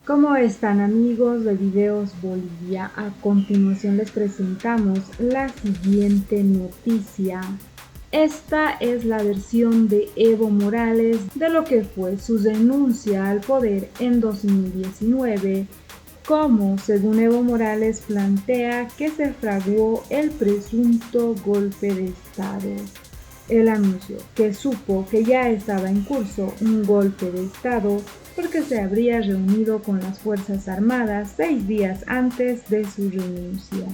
¿Cómo están, amigos de Videos Bolivia? A continuación les presentamos la siguiente noticia. Esta es la versión de Evo Morales de lo que fue su renuncia al poder en 2019, como, según Evo Morales, plantea que se fraguó el presunto golpe de Estado. Él anunció que supo que ya estaba en curso un golpe de Estado porque se habría reunido con las Fuerzas Armadas 6 días antes de su renuncia.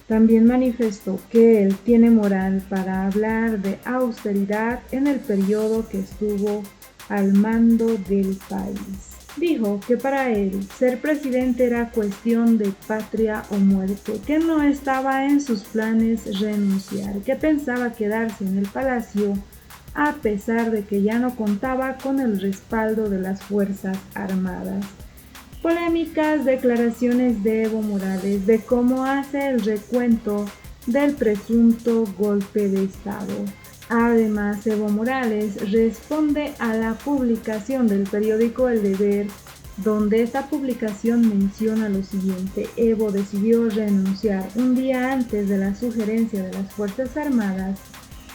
También manifestó que él tiene moral para hablar de austeridad en el periodo que estuvo al mando del país. Dijo que para él ser presidente era cuestión de patria o muerte, que no estaba en sus planes renunciar, que pensaba quedarse en el palacio a pesar de que ya no contaba con el respaldo de las Fuerzas Armadas. Polémicas declaraciones de Evo Morales de cómo hace el recuento del presunto golpe de Estado. Además, Evo Morales responde a la publicación del periódico El Deber, donde esta publicación menciona lo siguiente: Evo decidió renunciar un día antes de la sugerencia de las Fuerzas Armadas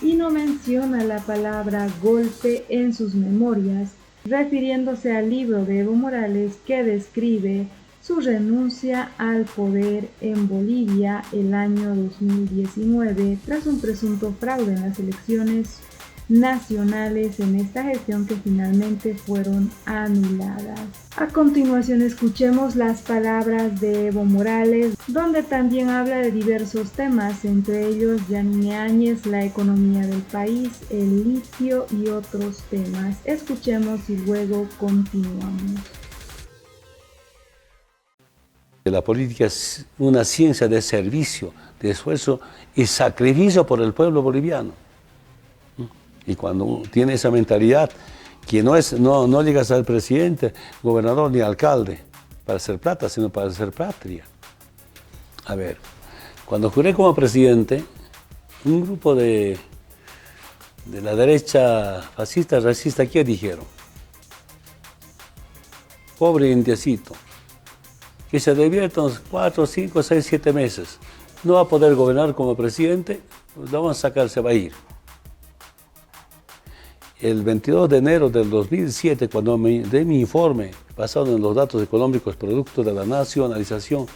y no menciona la palabra golpe en sus memorias, refiriéndose al libro de Evo Morales que describe su renuncia al poder en Bolivia el año 2019 tras un presunto fraude en las elecciones nacionales en esta gestión que finalmente fueron anuladas. A continuación escuchemos las palabras de Evo Morales, donde también habla de diversos temas, entre ellos Yanine Áñez, la economía del país, el litio y otros temas. Escuchemos y luego continuamos. La política es una ciencia de servicio, de esfuerzo y sacrificio por el pueblo boliviano. Y cuando tiene esa mentalidad, que no llega a ser presidente, gobernador ni alcalde para hacer plata, sino para hacer patria. A ver, cuando juré como presidente, un grupo de la derecha fascista, racista, ¿qué dijeron? Pobre indiecito, que se divierta unos 4, 5, 6, 7 meses. No va a poder gobernar como presidente, pues lo vamos a sacar, se va a ir. El 22 de enero del 2007, cuando de mi informe, basado en los datos económicos producto de la nacionalización,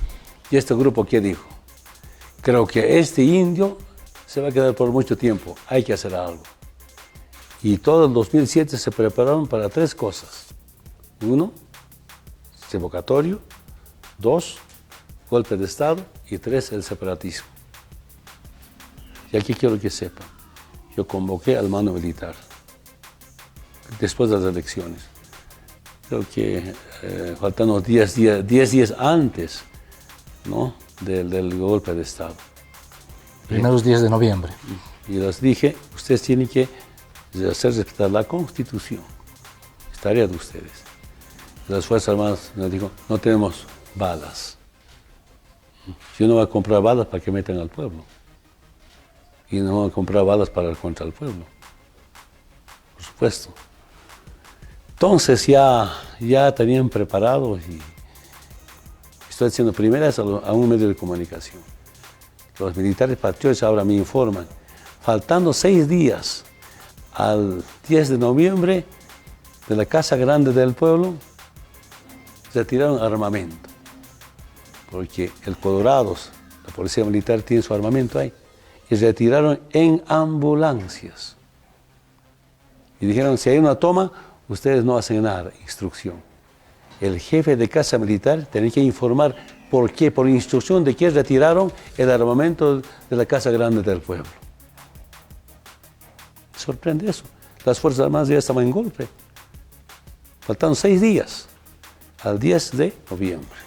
y este grupo, ¿qué dijo? Creo que este indio se va a quedar por mucho tiempo, hay que hacer algo. Y todo el 2007 se prepararon para 3 cosas. 1, revocatorio. 2, golpe de Estado. Y 3, el separatismo. Y aquí quiero que sepan, yo convoqué al mando militar después de las elecciones. Creo que faltan unos 10 días antes, ¿no?, del golpe de Estado. Primeros días de noviembre. Y les dije, ustedes tienen que hacer respetar la Constitución. Es tarea de ustedes. Las Fuerzas Armadas nos dijo, no tenemos balas. Si uno va a comprar balas, ¿para qué meten al pueblo? Y no va a comprar balas contra el pueblo. Por supuesto. Entonces ya tenían preparado y estoy haciendo primeras a un medio de comunicación. Los militares patriotas ahora me informan, faltando 6 días al 10 de noviembre, de la Casa Grande del Pueblo, retiraron armamento. Porque el Colorados, la Policía Militar, tiene su armamento ahí. Y retiraron en ambulancias. Y dijeron, si hay una toma, ustedes no hacen nada, instrucción. El jefe de Casa Militar tenía que informar por qué, por instrucción de quién retiraron el armamento de la Casa Grande del Pueblo. ¿Me sorprende eso? Las Fuerzas Armadas ya estaban en golpe. Faltaron 6 días al 10 de noviembre.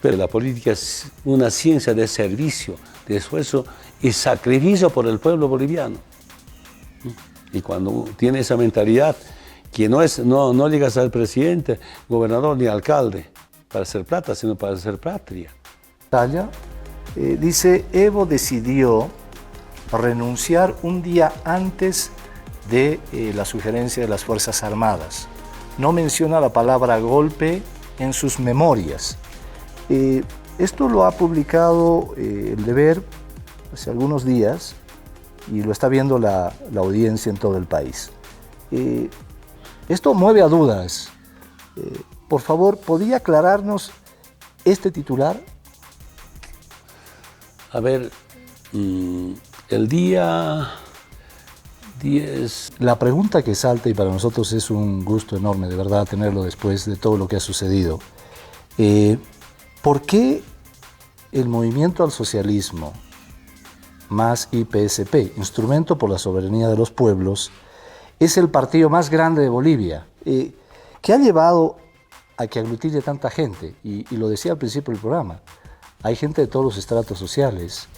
Pero la política es una ciencia de servicio, de esfuerzo y sacrificio por el pueblo boliviano. Y cuando tiene esa mentalidad, que no llega a ser presidente, gobernador ni alcalde para hacer plata, sino para hacer patria. Dice, Evo decidió renunciar un día antes de la sugerencia de las Fuerzas Armadas. no menciona la palabra golpe en sus memorias. Esto lo ha publicado El Deber hace algunos días y lo está viendo la audiencia en todo el país. Esto mueve a dudas. Por favor, ¿podría aclararnos este titular? A ver, el día 10... La pregunta que salta, y para nosotros es un gusto enorme de verdad tenerlo después de todo lo que ha sucedido, ¿por qué el movimiento al socialismo, más IPSP, Instrumento por la Soberanía de los Pueblos, es el partido más grande de Bolivia, que ha llevado a que aglutine tanta gente? Y lo decía al principio del programa, hay gente de todos los estratos sociales.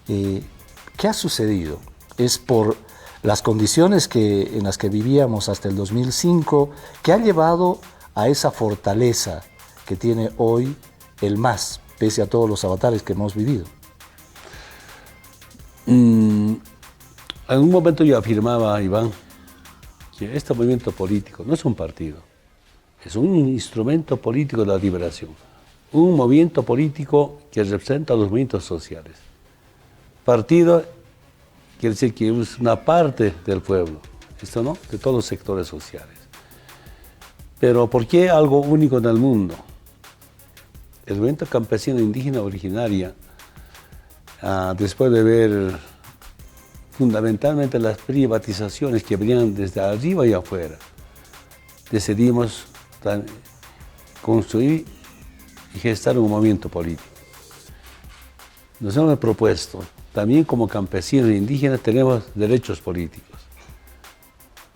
¿Qué ha sucedido? ¿Es por las condiciones en las que vivíamos hasta el 2005, que ha llevado a esa fortaleza que tiene hoy el MAS, pese a todos los avatares que hemos vivido? En un momento yo afirmaba, Iván, que este movimiento político no es un partido, es un instrumento político de la liberación, un movimiento político que representa a los movimientos sociales. Partido quiere decir que es una parte del pueblo, esto no, de todos los sectores sociales. Pero ¿por qué algo único en el mundo? El movimiento campesino indígena originaria, después de ver fundamentalmente las privatizaciones que venían desde arriba y afuera, decidimos construir y gestar un movimiento político. Nos hemos propuesto, también como campesinos e indígenas tenemos derechos políticos.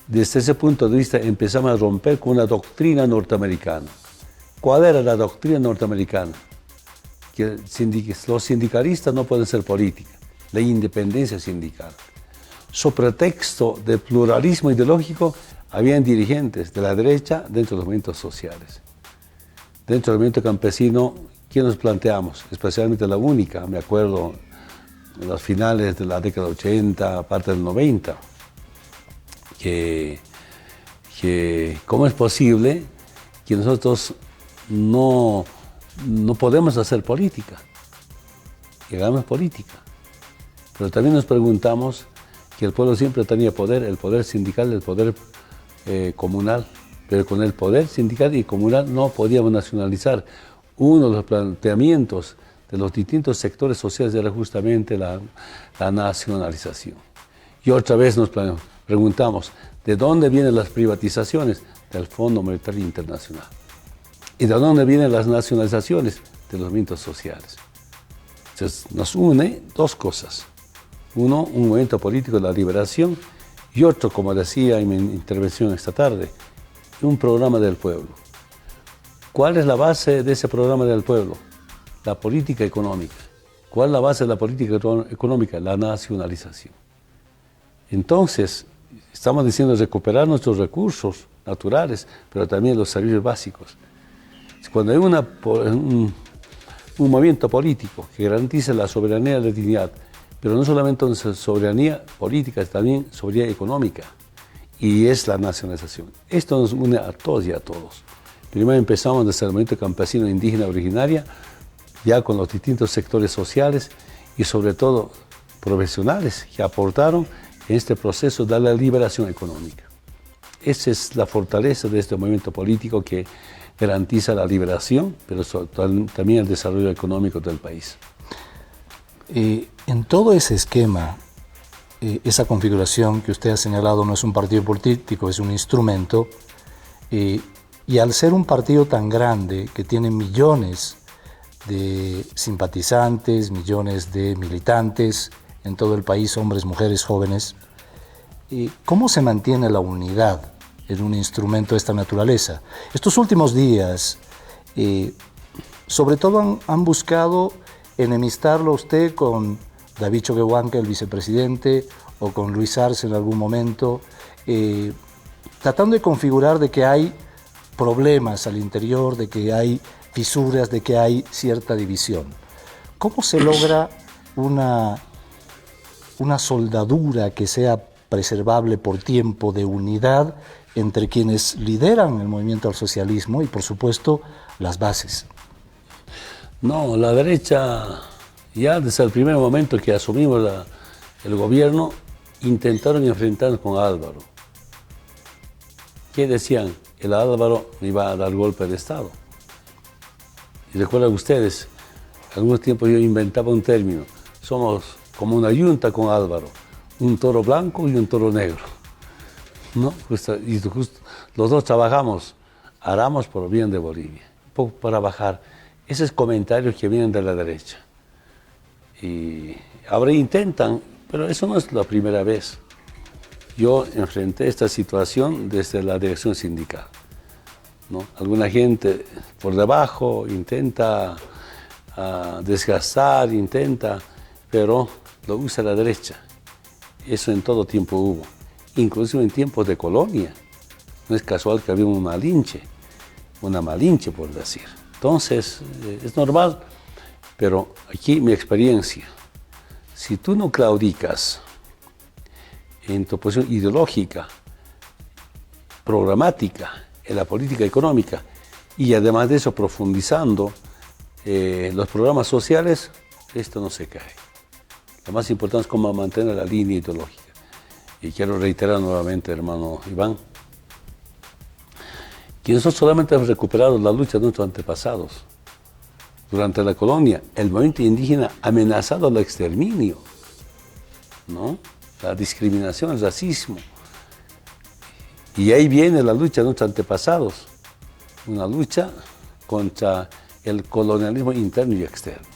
Desde ese punto de vista empezamos a romper con una doctrina norteamericana. ¿Cuál era la doctrina norteamericana? Que los sindicalistas no pueden ser política, la independencia sindical. Su pretexto de pluralismo ideológico, habían dirigentes de la derecha dentro de los movimientos sociales. Dentro del movimiento campesino, ¿qué nos planteamos? Especialmente la única, me acuerdo, en las finales de la década 80, parte del 90, que ¿cómo es posible que nosotros no podemos hacer política? Que hagamos política. Pero también nos preguntamos que el pueblo siempre tenía poder, el poder sindical, el poder comunal, pero con el poder sindical y comunal no podíamos nacionalizar. Uno de los planteamientos de los distintos sectores sociales era justamente la nacionalización. Y otra vez nos preguntamos, ¿de dónde vienen las privatizaciones? Del Fondo Monetario Internacional. ¿Y de dónde vienen las nacionalizaciones? De los movimientos sociales. Entonces nos une dos cosas. Uno, un movimiento político de la liberación, y otro, como decía en mi intervención esta tarde, un programa del pueblo. ¿Cuál es la base de ese programa del pueblo? La política económica. ¿Cuál es la base de la política económica? La nacionalización. Entonces, estamos diciendo recuperar nuestros recursos naturales, pero también los servicios básicos. Cuando hay un movimiento político que garantiza la soberanía de la dignidad, pero no solamente soberanía política, también soberanía económica, y es la nacionalización. Esto nos une a todos y a todos. Primero empezamos desde el movimiento campesino indígena originaria, ya con los distintos sectores sociales y sobre todo profesionales que aportaron en este proceso de la liberación económica. Esa es la fortaleza de este movimiento político que garantiza la liberación, pero también el desarrollo económico del país. En todo ese esquema, esa configuración que usted ha señalado no es un partido político, es un instrumento, y al ser un partido tan grande que tiene millones de simpatizantes, millones de militantes en todo el país, hombres, mujeres, jóvenes, ¿cómo se mantiene la unidad en un instrumento de esta naturaleza? Estos últimos días, sobre todo han buscado enemistarlo usted con David Choquehuanca, el vicepresidente, o con Luis Arce en algún momento, tratando de configurar de que hay problemas al interior, de que hay fisuras, de que hay cierta división. ¿Cómo se logra una soldadura que sea preservable por tiempo de unidad entre quienes lideran el movimiento al socialismo y, por supuesto, las bases. No, la derecha, ya desde el primer momento que asumimos el gobierno, intentaron enfrentarnos con Álvaro. ¿Qué decían? El Álvaro iba a dar golpe de Estado. Y recuerdan ustedes, algún tiempo yo inventaba un término, somos como una yunta con Álvaro, un toro blanco y un toro negro. ¿No? Y justo, los dos trabajamos, haramos por bien de Bolivia, un poco para bajar esos comentarios que vienen de la derecha. Y ahora intentan, pero eso no es la primera vez. Yo enfrenté esta situación desde la dirección sindical, ¿no? Alguna gente por debajo intenta desgastar, pero lo usa la derecha. Eso en todo tiempo hubo, inclusive en tiempos de colonia. No es casual que había una malinche por decir. Entonces, es normal, pero aquí mi experiencia, si tú no claudicas en tu posición ideológica, programática, en la política económica, y además de eso profundizando los programas sociales, esto no se cae. Lo más importante es cómo mantener la línea ideológica. Y quiero reiterar nuevamente, hermano Iván, que nosotros solamente hemos recuperado la lucha de nuestros antepasados. Durante la colonia, el movimiento indígena ha amenazado el exterminio, ¿no? La discriminación, el racismo. Y ahí viene la lucha de nuestros antepasados, una lucha contra el colonialismo interno y externo,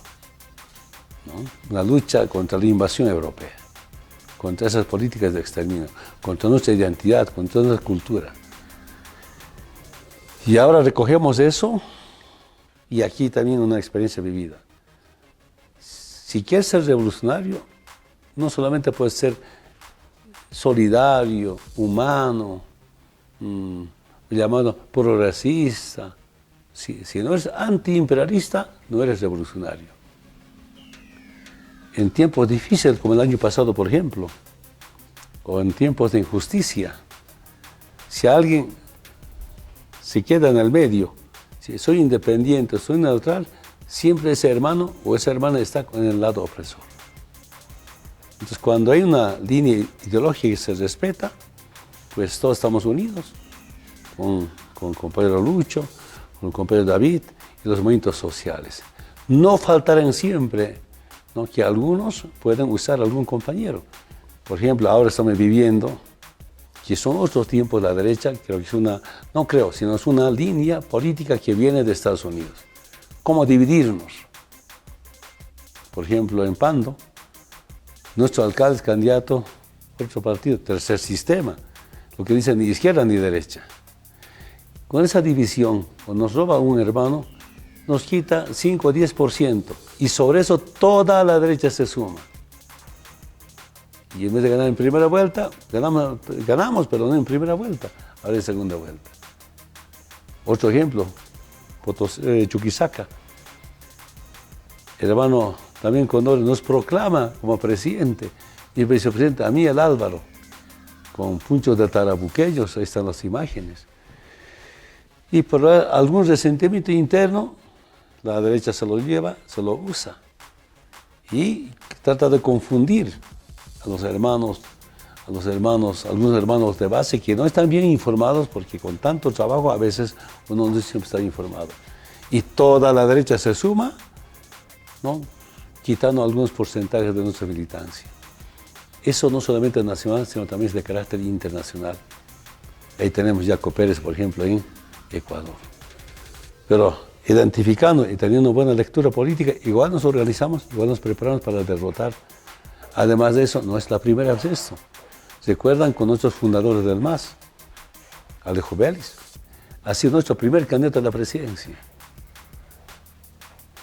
¿no? Una lucha contra la invasión europea, contra esas políticas de exterminio, contra nuestra identidad, contra nuestra cultura. Y ahora recogemos eso, y aquí también una experiencia vivida. Si quieres ser revolucionario, no solamente puedes ser solidario, humano, llamado progresista. Si no eres antiimperialista, no eres revolucionario. En tiempos difíciles, como el año pasado, por ejemplo, o en tiempos de injusticia, si alguien se queda en el medio, si soy independiente, soy neutral, siempre ese hermano o esa hermana está en el lado opresor. Entonces, cuando hay una línea ideológica que se respeta, pues todos estamos unidos, con el compañero Lucho, con el compañero David y los movimientos sociales. No faltarán siempre, ¿no?, que algunos pueden usar a algún compañero. Por ejemplo, ahora estamos viviendo, que son otros tiempos de la derecha, creo que es sino es una línea política que viene de Estados Unidos. ¿Cómo dividirnos? Por ejemplo, en Pando, nuestro alcalde es candidato por otro partido, tercer sistema, lo que dicen ni izquierda ni derecha. Con esa división, cuando nos roba un hermano, nos quita 5 o 10%, y sobre eso toda la derecha se suma. Y en vez de ganar en primera vuelta, ganamos, pero no en primera vuelta, ahora en segunda vuelta. Otro ejemplo, Chuquisaca. El hermano también Condori nos proclama como presidente, y el vicepresidente, a mí el Álvaro, con punchos de tarabuqueños, ahí están las imágenes. Y por algún resentimiento interno, la derecha se lo lleva, se lo usa, y trata de confundir a los hermanos, algunos hermanos de base que no están bien informados, porque con tanto trabajo a veces uno no siempre está informado. Y toda la derecha se suma, ¿no?, quitando algunos porcentajes de nuestra militancia. Eso no solamente es nacional, sino también es de carácter internacional. Ahí tenemos Jaco Pérez, por ejemplo, en Ecuador. Pero identificando y teniendo buena lectura política, igual nos organizamos, igual nos preparamos para derrotar. Además de eso, no es la primera vez esto. ¿Recuerdan con nuestros fundadores del MAS? Alejo Vélez ha sido nuestro primer candidato a la presidencia.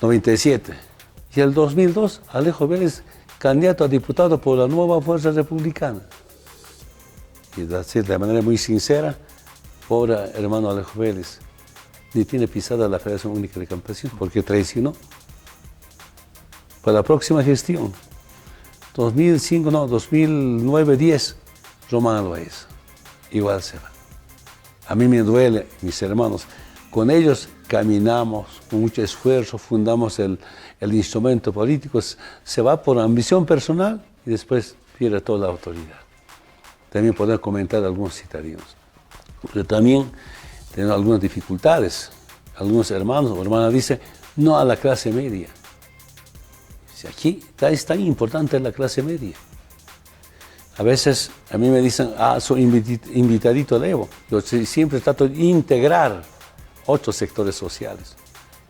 97. Y el 2002, Alejo Vélez, candidato a diputado por la Nueva Fuerza Republicana. Y decir de manera muy sincera, pobre hermano Alejo Vélez, ni tiene pisada la Federación Única de Campesinos, porque traicionó. Para la próxima gestión, 2009-10, Román Álvarez, igual se va. A mí me duele, mis hermanos, con ellos caminamos con mucho esfuerzo, fundamos el instrumento político, se va por ambición personal y después pierde toda la autoridad. También poder comentar algunos citadinos. Pero también tenemos algunas dificultades. Algunos hermanos o hermanas dicen, no a la clase media. Si aquí es tan importante la clase media. A veces a mí me dicen, soy invitadito de Evo. Yo siempre trato de integrar otros sectores sociales.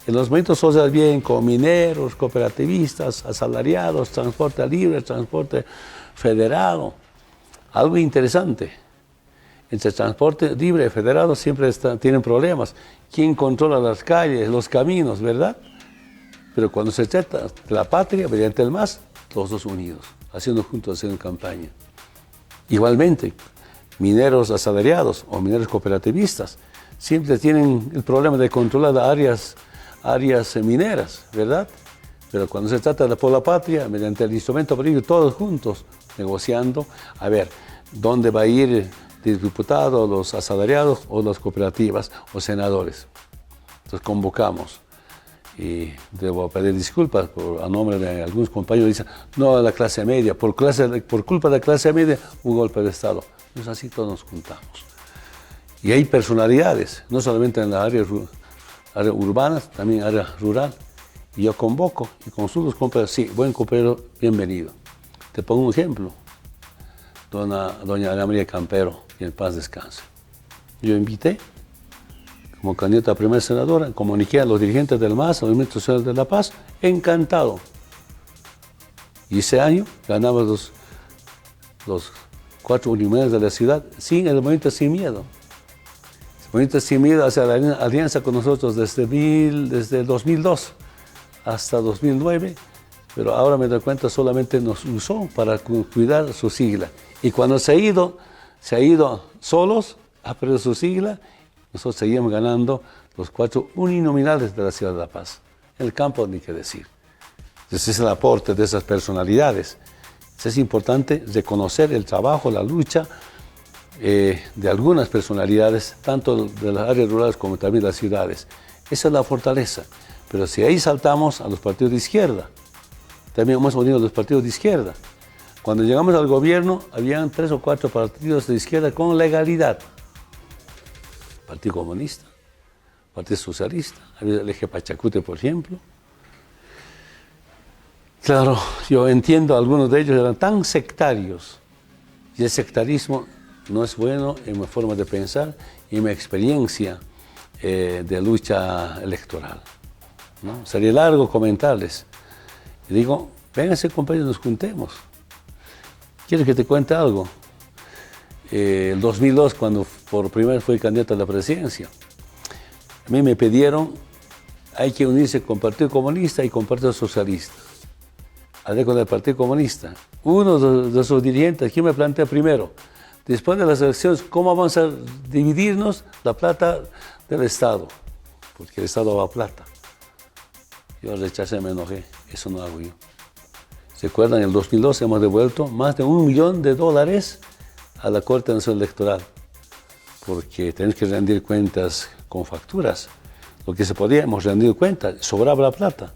En los movimientos sociales vienen con mineros, cooperativistas, asalariados, transporte libre, transporte federado. Algo interesante. Entre transporte libre y federado siempre tienen problemas. ¿Quién controla las calles, los caminos, verdad? Pero cuando se trata de la patria, mediante el MAS, los dos unidos, haciendo juntos, haciendo campaña. Igualmente, mineros asalariados o mineros cooperativistas siempre tienen el problema de controlar áreas mineras, ¿verdad? Pero cuando se trata de por la patria, mediante el instrumento político, todos juntos, negociando, a ver, ¿dónde va a ir el diputado, los asalariados o las cooperativas o senadores? Entonces convocamos. Y debo pedir disculpas a nombre de algunos compañeros que dicen, no a la clase media, por culpa de la clase media, un golpe de Estado. Pues así todos nos juntamos. Y hay personalidades, no solamente en las áreas urbanas, también en área rural. Y yo convoco y consulto a los compañeros, sí, buen compañero, bienvenido. Te pongo un ejemplo, doña Ana María Campero, que en paz descanse. Yo invité, como candidata a primera senadora, comuniqué a los dirigentes del MAS, al Movimiento Social de la Paz, encantado. Y ese año ganamos los 4 unidades de la ciudad, sin el movimiento Sin Miedo. El movimiento Sin Miedo hace la alianza con nosotros desde 2002 hasta 2009, pero ahora me doy cuenta solamente nos usó para cuidar su sigla. Y cuando se ha ido solos, ha perdido su sigla. Nosotros seguimos ganando los 4 uninominales de la Ciudad de La Paz. En el campo ni qué decir. Ese es el aporte de esas personalidades. Es importante reconocer el trabajo, la lucha de algunas personalidades, tanto de las áreas rurales como también de las ciudades. Esa es la fortaleza. Pero si ahí saltamos a los partidos de izquierda, también hemos unido a los partidos de izquierda. Cuando llegamos al gobierno, habían 3 o 4 partidos de izquierda con legalidad. Partido Comunista, Partido Socialista, había el Eje Pachacute, por ejemplo. Claro, yo entiendo, algunos de ellos eran tan sectarios, y el sectarismo no es bueno en mi forma de pensar y en mi experiencia de lucha electoral, ¿no? Sería largo comentarles. Y digo, vénganse compañeros, nos juntemos. ¿Quieres que te cuente algo? El 2002, cuando por primera vez fui candidato a la presidencia, a mí me pidieron, hay que unirse con el Partido Comunista y con el Partido Socialista. Hablé con el Partido Comunista. Uno de sus dirigentes, ¿quién me plantea primero? Después de las elecciones, ¿cómo vamos a dividirnos la plata del Estado? Porque el Estado va a plata. Yo rechacé, me enojé. Eso no hago yo. ¿Se acuerdan? En el 2012 hemos devuelto más de $1 millón a la Corte Nacional Electoral, porque tenemos que rendir cuentas con facturas. Lo que se podía, hemos rendido cuentas, sobraba la plata.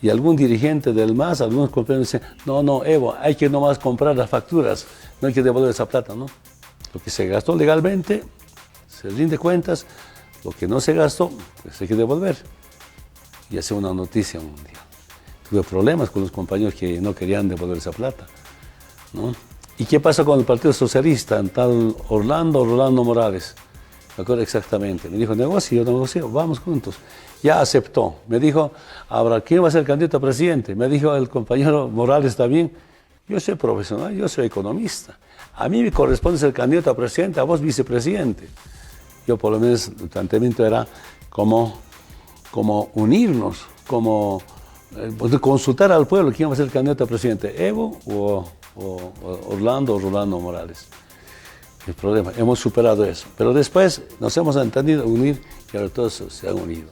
Y algún dirigente del MAS, algunos compañeros dicen, no, Evo, hay que nomás comprar las facturas, no hay que devolver esa plata, ¿no? Lo que se gastó legalmente, se rinde cuentas, lo que no se gastó, pues hay que devolver. Y hace una noticia mundial. Tuve problemas con los compañeros que no querían devolver esa plata, ¿no? ¿Y qué pasa con el Partido Socialista? En tal Rolando Morales, me acuerdo exactamente. Me dijo, negocio, vamos juntos. Ya aceptó. Me dijo, ahora, ¿quién va a ser candidato a presidente? Me dijo el compañero Morales también, yo soy profesional, yo soy economista. A mí me corresponde ser candidato a presidente, a vos vicepresidente. Yo por lo menos el planteamiento era como unirnos, como consultar al pueblo quién va a ser candidato a presidente, Evo o Rolando Morales. El problema, hemos superado eso. Pero después nos hemos entendido unir y ahora todos se han unido.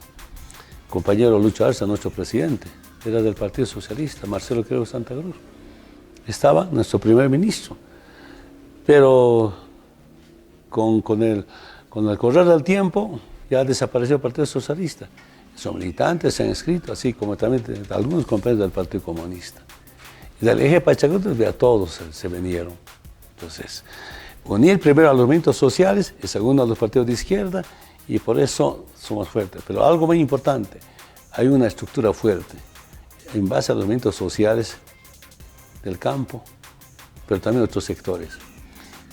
Compañero Lucho Arce, nuestro presidente, era del Partido Socialista, Marcelo Creo Santa Cruz. Estaba nuestro primer ministro. pero con el correr del tiempo ya desapareció el Partido Socialista. Son militantes, se han inscrito, así como también algunos compañeros del Partido Comunista. Y del eje Pachacuti ya todos se vinieron. Entonces, unir primero a los movimientos sociales y segundo a los partidos de izquierda, y por eso somos fuertes. Pero algo muy importante, hay una estructura fuerte en base a los movimientos sociales del campo, pero también otros sectores.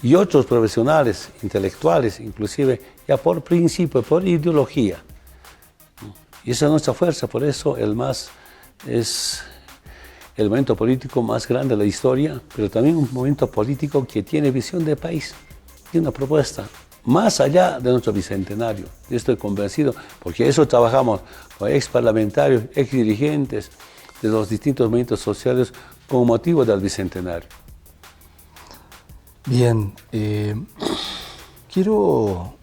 Y otros profesionales, intelectuales, inclusive ya por principio, por ideología. Y esa es nuestra fuerza, por eso es el momento político más grande de la historia, pero también un momento político que tiene visión de país, tiene una propuesta más allá de nuestro bicentenario. Yo estoy convencido, porque eso trabajamos con ex parlamentarios, ex dirigentes de los distintos movimientos sociales con motivo del bicentenario. Bien, quiero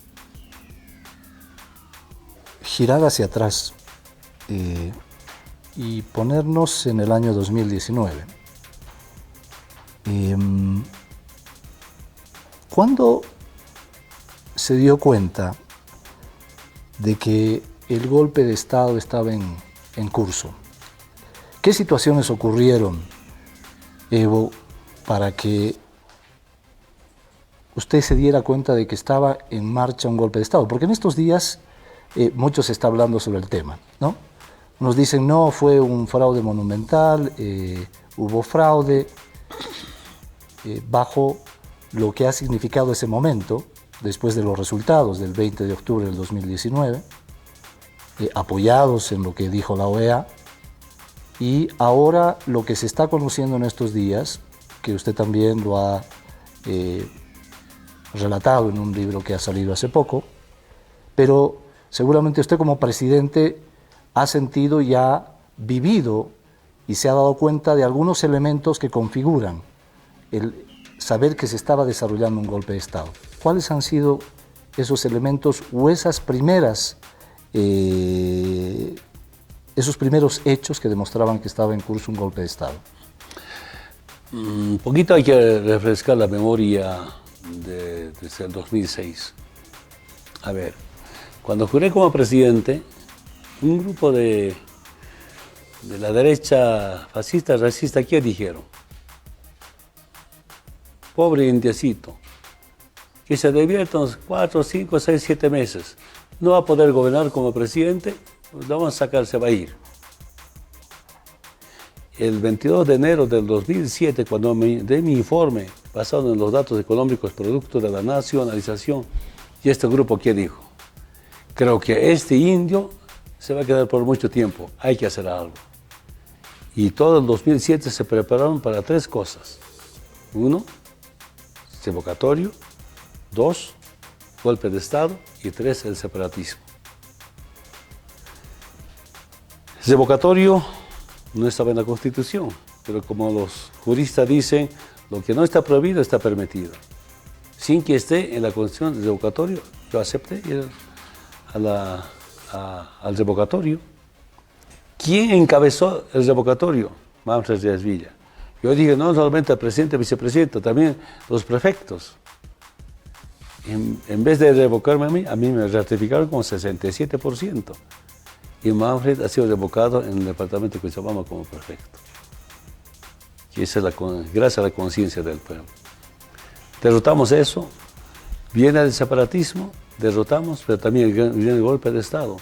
girar hacia atrás y ponernos en el año 2019. ¿Cuándo se dio cuenta de que el golpe de Estado estaba en curso? ¿Qué situaciones ocurrieron, Evo, para que usted se diera cuenta de que estaba en marcha un golpe de Estado? Porque en estos días mucho se está hablando sobre el tema, ¿no? Nos dicen, no, fue un fraude monumental, hubo fraude, bajo lo que ha significado ese momento, después de los resultados del 20 de octubre del 2019, apoyados en lo que dijo la OEA, y ahora lo que se está conociendo en estos días, que usted también lo ha relatado en un libro que ha salido hace poco, pero seguramente usted como presidente ha sentido y ha vivido y se ha dado cuenta de algunos elementos que configuran el saber que se estaba desarrollando un golpe de Estado. ¿Cuáles han sido esos elementos o esos primeros hechos que demostraban que estaba en curso un golpe de Estado? Un poquito hay que refrescar la memoria desde el 2006. A ver, cuando juré como presidente, un grupo de la derecha fascista, racista, ¿qué dijeron? Pobre indiecito, que se divierta unos 4, 5, 6, 7 meses. No va a poder gobernar como presidente, pues lo vamos a sacar, se va a ir. El 22 de enero del 2007, cuando de mi informe, basado en los datos económicos producto de la nacionalización, y este grupo, ¿qué dijo? Creo que este indio se va a quedar por mucho tiempo, hay que hacer algo. Y todo el 2007 se prepararon para 3 cosas. 1, revocatorio. 2, golpe de Estado. Y 3, el separatismo. El revocatorio no estaba en la Constitución, pero como los juristas dicen, lo que no está prohibido está permitido. Sin que esté en la Constitución el revocatorio, yo acepté ir al revocatorio. ¿Quién encabezó el revocatorio? Manfred Díaz Villa. Yo dije, no solamente el presidente, el vicepresidente, también los prefectos. En vez de revocarme a mí me ratificaron con 67%. Y Manfred ha sido revocado en el departamento de Cochabamba como prefecto. Y esa es gracias a la conciencia del pueblo. Derrotamos eso, viene el separatismo, derrotamos, pero también viene el golpe de Estado,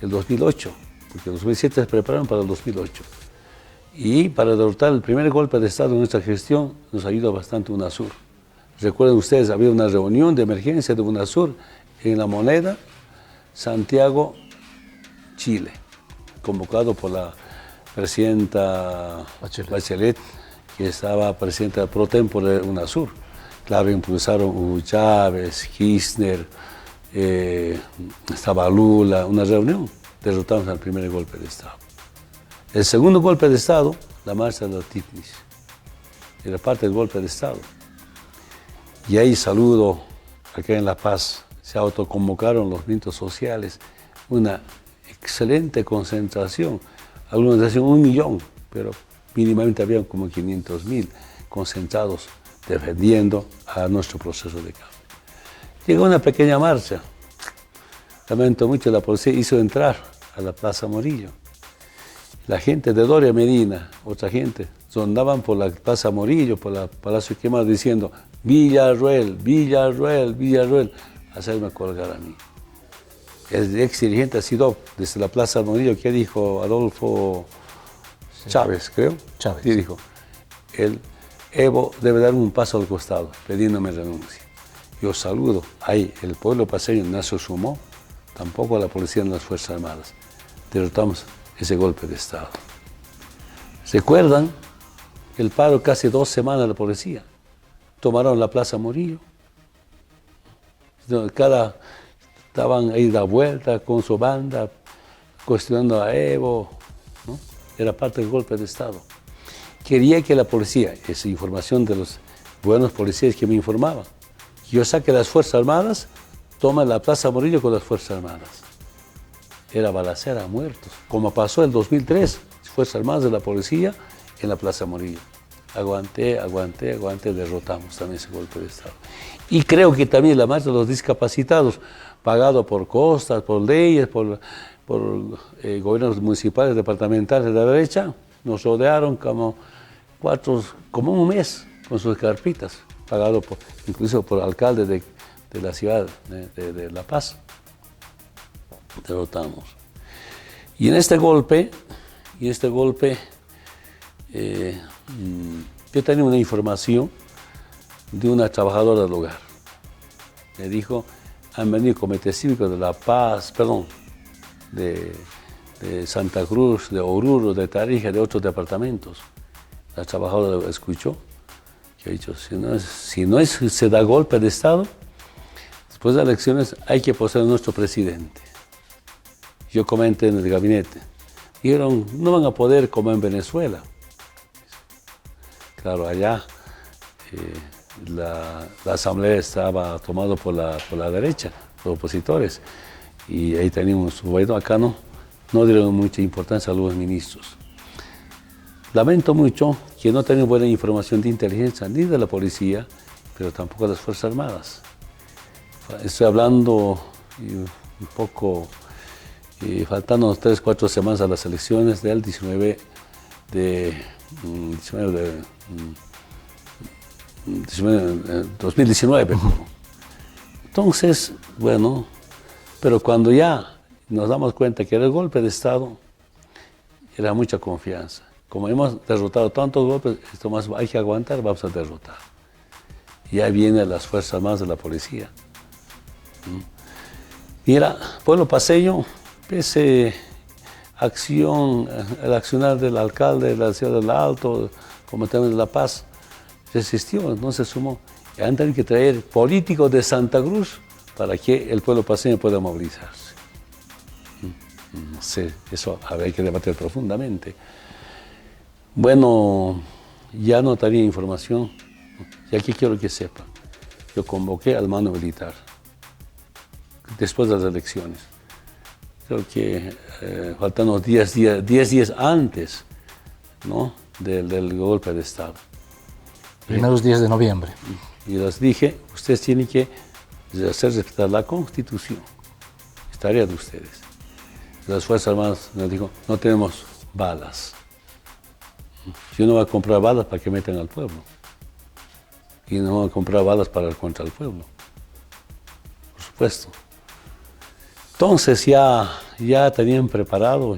el 2008, porque el 2007 se prepararon para el 2008. Y para derrotar el primer golpe de Estado en nuestra gestión nos ayuda bastante UNASUR. Recuerden ustedes, había una reunión de emergencia de UNASUR en La Moneda, Santiago, Chile, convocado por la presidenta Bachelet, que estaba presidenta pro tempore de UNASUR. Claro, impulsaron Hugo Chávez, Kirchner, estaba Lula, una reunión. Derrotamos al primer golpe de Estado. El segundo golpe de Estado, la marcha de los Titnis, era parte del golpe de Estado. Y ahí saludo, acá en La Paz, se autoconvocaron los movimientos sociales, una excelente concentración. Algunos decían 1 millón, pero mínimamente habían como 500.000 concentrados defendiendo a nuestro proceso de cambio. Llegó una pequeña marcha. Lamento mucho, la policía hizo entrar a la Plaza Morillo. La gente de Doria Medina, otra gente, andaban por la Plaza Morillo, por la Palacio Quemado, diciendo Villarroel, Villarroel, Villarroel, hacerme colgar a mí. El ex dirigente ha sido desde la Plaza Morillo, que dijo Adolfo Chávez, creo. Chávez. Y dijo, el Evo debe dar un paso al costado, pidiéndome renuncia. Yo saludo, ahí el pueblo paseño no se sumó, tampoco a la policía ni las Fuerzas Armadas. Derrotamos ese golpe de Estado. ¿Recuerdan el paro casi 2 semanas de la policía? Tomaron la Plaza Morillo. Estaban ahí de vuelta con su banda, cuestionando a Evo, ¿no? Era parte del golpe de Estado. Quería que la policía, esa información de los buenos policías que me informaban, que yo saque las Fuerzas Armadas, toma la Plaza Morillo con las Fuerzas Armadas. Era balacera, muertos, como pasó en el 2003, Fuerzas Armadas de la policía en la Plaza Morillo. Aguanté, derrotamos también ese golpe de Estado. Y creo que también la marcha de los discapacitados, pagado por costas, por leyes, por gobiernos municipales, departamentales de la derecha, nos rodearon como un mes con sus carpitas, pagado incluso por alcalde de la ciudad de La Paz. Derrotamos. Y en este golpe, yo tenía una información de una trabajadora del hogar. Me dijo, han venido comités cívicos de La Paz, de Santa Cruz, de Oruro, de Tarija, de otros departamentos. La trabajadora escuchó, que ha dicho, si no se da golpe de Estado, después de las elecciones hay que poseer a nuestro presidente. Yo comenté en el gabinete. Dijeron, no van a poder como en Venezuela. Claro, allá la asamblea estaba tomada por la derecha, por opositores. Y ahí teníamos, bueno, acá no dieron mucha importancia a los ministros. Lamento mucho que no tengan buena información de inteligencia ni de la policía, pero tampoco de las Fuerzas Armadas. Estoy hablando un poco, faltando 3-4 semanas a las elecciones del 2019. Entonces, bueno, pero cuando ya nos damos cuenta que era el golpe de Estado, era mucha confianza. Como hemos derrotado tantos golpes, esto más hay que aguantar, vamos a derrotar. Y ahí vienen las Fuerzas Armadas de la policía. Mira, pueblo paseño, pese el accionar del alcalde de la ciudad del Alto, como también de La Paz, resistió, no se sumó. Y han tenido que traer políticos de Santa Cruz para que el pueblo paseño pueda movilizarse. No sé, eso habría que debatir profundamente. Bueno, ya no tenía información, y aquí quiero que sepan, yo convoqué al mando militar después de las elecciones. Creo que faltando 10 días antes, ¿no?, del golpe de Estado. Primeros días de noviembre. Y les dije, ustedes tienen que hacer respetar la Constitución. Es tarea de ustedes. Las Fuerzas Armadas nos dijo, no tenemos balas. Yo no voy a comprar balas para que metan al pueblo. Y no voy a comprar balas contra el pueblo. Por supuesto. Entonces ya tenían preparado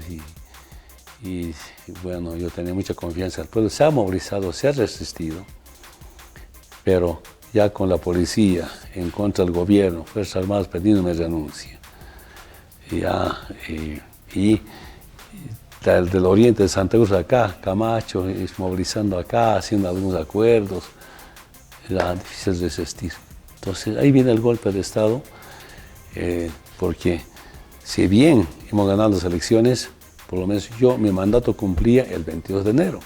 y bueno, yo tenía mucha confianza. El pueblo se ha movilizado, se ha resistido, pero ya con la policía en contra del gobierno, Fuerzas Armadas pidiéndome renuncia. Y del oriente de Santa Cruz acá, Camacho, movilizando acá, haciendo algunos acuerdos, era difícil resistir. Entonces ahí viene el golpe de Estado, porque si bien hemos ganado las elecciones, por lo menos mi mandato cumplía el 22 de enero.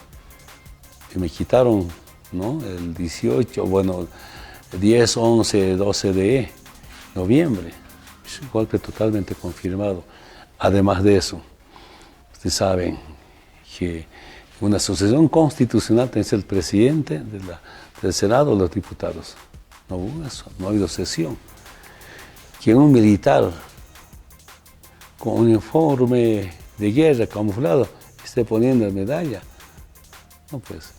Y me quitaron, ¿no?, el 18, bueno, 10, 11, 12 de noviembre. Es un golpe totalmente confirmado. Además de eso, ustedes saben que Una asociación constitucional tiene que ser el presidente del Senado o los diputados. No hubo eso, no ha habido sesión. Que un militar con un uniforme de guerra camuflado esté poniendo medalla. No pues.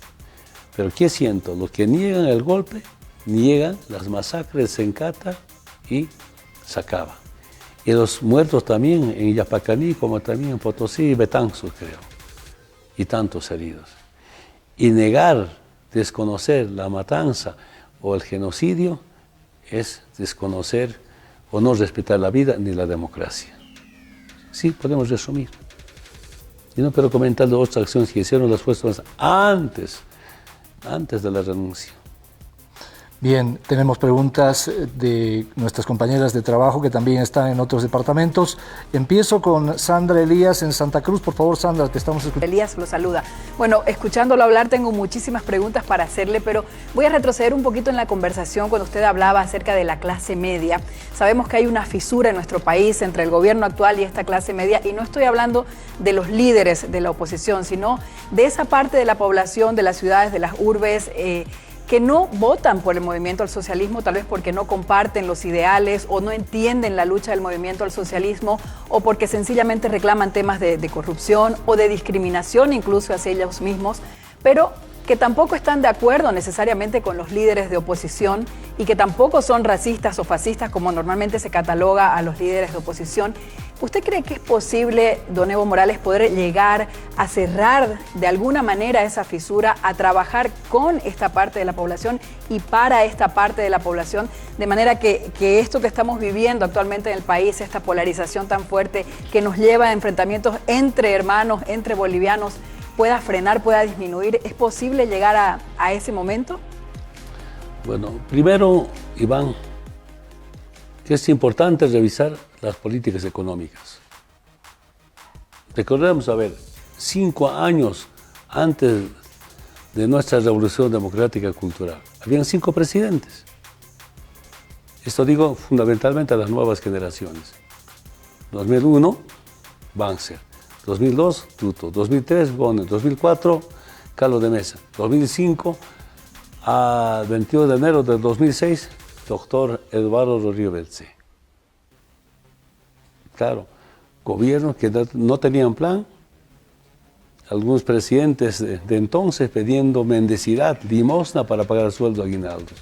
Pero ¿qué siento? Los que niegan el golpe, niegan las masacres en Cata y Sacaba. Y los muertos también en Yapacaní, como también en Potosí y Betanzos, creo. Y tantos heridos. Y negar, desconocer la matanza o el genocidio es desconocer o no respetar la vida ni la democracia. Sí, podemos resumir. Y no quiero comentar de otras acciones que hicieron las fuerzas antes de la renuncia. Bien, tenemos preguntas de nuestras compañeras de trabajo que también están en otros departamentos. Empiezo con Sandra Elías en Santa Cruz. Por favor, Sandra, te estamos escuchando. Elías lo saluda. Bueno, escuchándolo hablar tengo muchísimas preguntas para hacerle, pero voy a retroceder un poquito en la conversación cuando usted hablaba acerca de la clase media. Sabemos que hay una fisura en nuestro país entre el gobierno actual y esta clase media, y no estoy hablando de los líderes de la oposición, sino de esa parte de la población, de las ciudades, de las urbes, que no votan por el movimiento al socialismo, tal vez porque no comparten los ideales o no entienden la lucha del movimiento al socialismo, o porque sencillamente reclaman temas de corrupción o de discriminación incluso hacia ellos mismos, pero que tampoco están de acuerdo necesariamente con los líderes de oposición y que tampoco son racistas o fascistas como normalmente se cataloga a los líderes de oposición. ¿Usted cree que es posible, don Evo Morales, poder llegar a cerrar de alguna manera esa fisura, a trabajar con esta parte de la población y para esta parte de la población, de manera que esto que estamos viviendo actualmente en el país, esta polarización tan fuerte que nos lleva a enfrentamientos entre hermanos, entre bolivianos, pueda frenar, pueda disminuir? ¿Es posible llegar a ese momento? Bueno, primero, Iván, que es importante revisar las políticas económicas. Recordemos, 5 años antes de nuestra revolución democrática cultural, habían 5 presidentes. Esto digo fundamentalmente a las nuevas generaciones. 2001, Banzer. 2002, Tuto. 2003, Bonner. 2004, Carlos de Mesa. 2005, a 22 de enero del 2006, doctor Eduardo Rodríguez Belcé. Claro, gobiernos que no tenían plan, algunos presidentes de entonces pidiendo mendicidad, limosna para pagar el sueldo aguinaldo.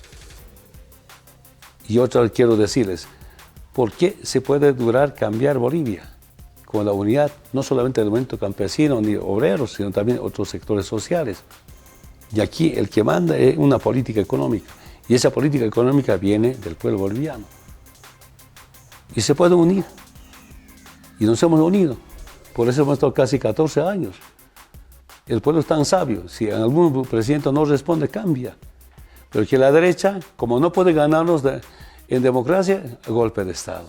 Y otra quiero decirles, ¿por qué se puede durar cambiar Bolivia? Con la unidad, no solamente del movimiento campesino ni obreros, sino también otros sectores sociales. Y aquí el que manda es una política económica. Y esa política económica viene del pueblo boliviano. Y se puede unir. Y nos hemos unido. Por eso hemos estado casi 14 años. El pueblo es tan sabio. Si algún presidente no responde, cambia. Pero que la derecha, como no puede ganarnos en democracia, golpe de Estado.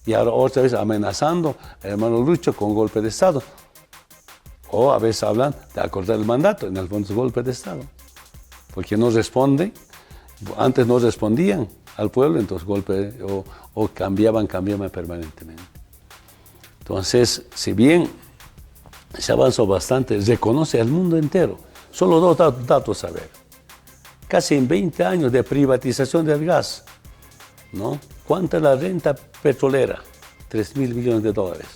Y ahora otra vez amenazando al hermano Lucho con golpe de Estado. O a veces hablan de acordar el mandato, en el fondo es golpe de Estado. Porque no responden, antes no respondían al pueblo, entonces golpe, o cambiaban permanentemente. Entonces, si bien se avanzó bastante, reconoce al mundo entero. Solo 2 datos a ver. Casi en 20 años de privatización del gas, ¿no? ¿Cuánta es la renta petrolera? 3.000 millones de dólares.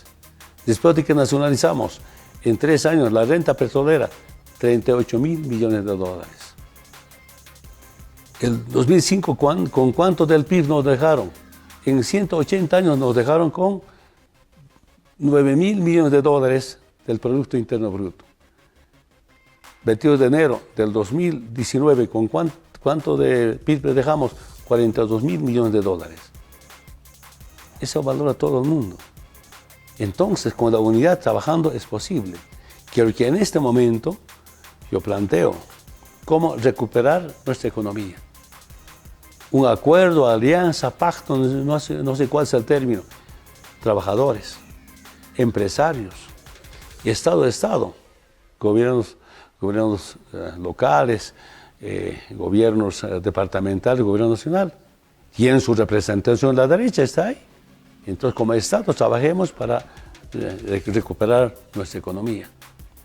Después de que nacionalizamos, en 3 años la renta petrolera, 38.000 millones de dólares. El 2005, ¿con cuánto del PIB nos dejaron? En 180 años nos dejaron con 9.000 millones de dólares del Producto Interno Bruto. 22 de enero del 2019, ¿con cuánto de PIB le dejamos? 42.000 millones de dólares. Eso valora todo el mundo. Entonces, con la unidad trabajando es posible. Quiero que en este momento yo planteo cómo recuperar nuestra economía. Un acuerdo, alianza, pacto, no sé cuál es el término. Trabajadores, empresarios, y Estado de Estado, gobiernos locales, gobiernos departamentales, gobierno nacional. Y en su representación la derecha está ahí. Entonces, como Estado, trabajemos para recuperar nuestra economía.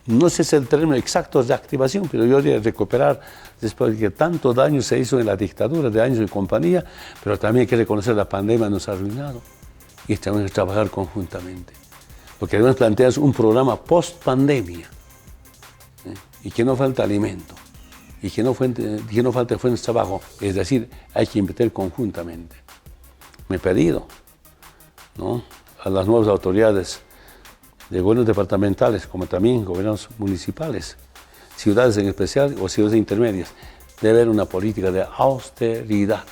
no sé si es el término exacto de activación, pero yo diría recuperar después de que tanto daño se hizo en la dictadura de años y compañía, pero también hay que reconocer que la pandemia nos ha arruinado y tenemos que trabajar conjuntamente. Lo que debemos plantear es un programa post-pandemia, y que no falta alimento, y que no falte fuentes de trabajo, es decir, hay que invertir conjuntamente. Me he pedido, ¿no?, a las nuevas autoridades de gobiernos departamentales, como también gobiernos municipales, ciudades en especial o ciudades intermedias, debe haber una política de austeridad.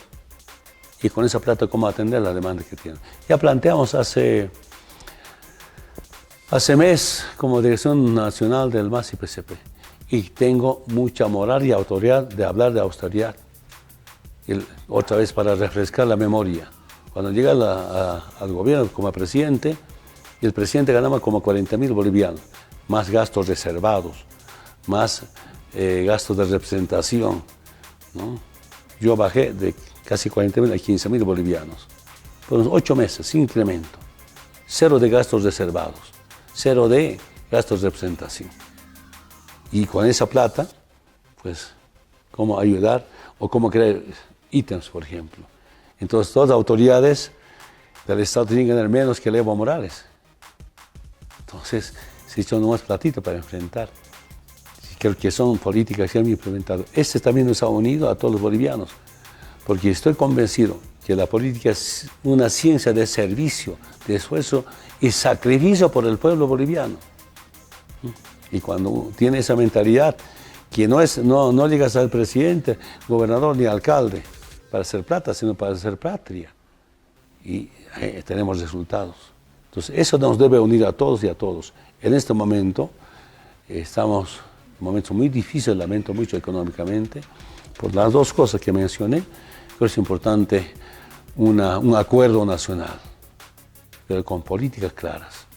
Y con esa plata, ¿cómo atender la demanda que tienen? Ya planteamos hace mes como Dirección Nacional del MAS y PCP. Y tengo mucha moral y autoridad de hablar de austeridad. Y otra vez para refrescar la memoria. Cuando llega al gobierno como presidente, el presidente ganaba como 40.000 bolivianos, más gastos reservados, más gastos de representación, ¿no? Yo bajé de casi 40.000 a 15.000 bolivianos. Por unos 8 meses, sin incremento. 0 de gastos reservados, 0 de gastos de representación. Y con esa plata, pues, cómo ayudar o cómo crear ítems, por ejemplo. Entonces, todas las autoridades del Estado tienen que tener menos que el Evo Morales. Entonces, se echó más platito para enfrentar. Creo que son políticas que han implementado. Este también nos ha unido a todos los bolivianos, porque estoy convencido que la política es una ciencia de servicio, de esfuerzo y sacrificio por el pueblo boliviano. Y cuando tiene esa mentalidad, que no llegas al presidente, gobernador ni alcalde para hacer plata, sino para hacer patria. Y tenemos resultados. Entonces, eso nos debe unir a todos y a todos. En este momento, estamos en un momento muy difícil, lamento mucho económicamente, por las dos cosas que mencioné. Creo que es importante un acuerdo nacional, pero con políticas claras.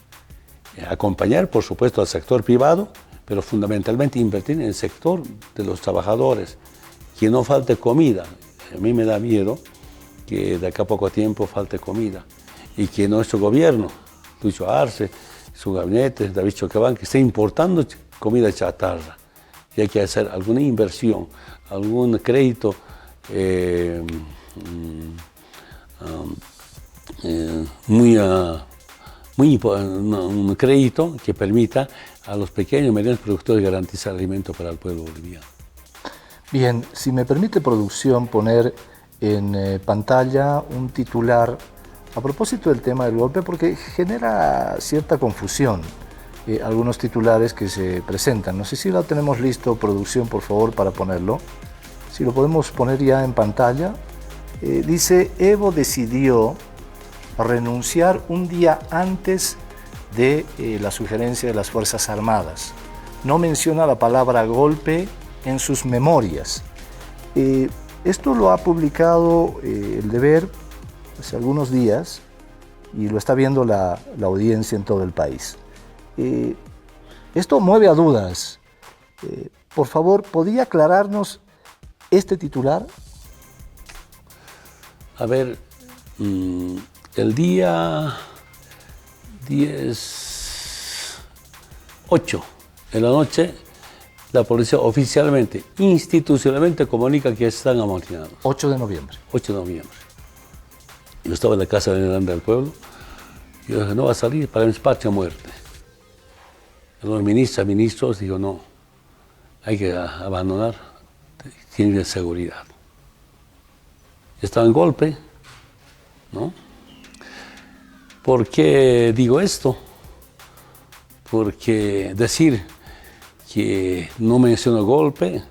Acompañar, por supuesto, al sector privado, pero fundamentalmente invertir en el sector de los trabajadores, que no falte comida. A mí me da miedo que de acá a poco tiempo falte comida y que nuestro gobierno, Lucho Arce, su gabinete, David Choquebán, que esté importando comida chatarra. Y hay que hacer alguna inversión, algún crédito, un crédito que permita a los pequeños y medianos productores garantizar alimento para el pueblo boliviano. Bien, si me permite, producción, poner en pantalla un titular a propósito del tema del golpe, porque genera cierta confusión algunos titulares que se presentan. No sé si lo tenemos listo, producción, por favor, para ponerlo. Si lo podemos poner ya en pantalla. Dice: Evo decidió renunciar un día antes de la sugerencia de las Fuerzas Armadas. No menciona la palabra golpe en sus memorias. Esto lo ha publicado El Deber hace algunos días y lo está viendo la audiencia en todo el país. Esto mueve a dudas. Por favor, ¿podría aclararnos este titular? A ver, el día 8 de la noche, la policía oficialmente, institucionalmente comunica que están amotinados. 8 de noviembre. 8 de noviembre. Yo estaba en la casa de Grande del Pueblo. Y yo dije: no va a salir, para mí es patria o muerte. Los ministros, digo: no, hay que abandonar, tiene seguridad. Estaba en golpe, ¿no? ¿Por qué digo esto? Porque decir que no menciono golpe,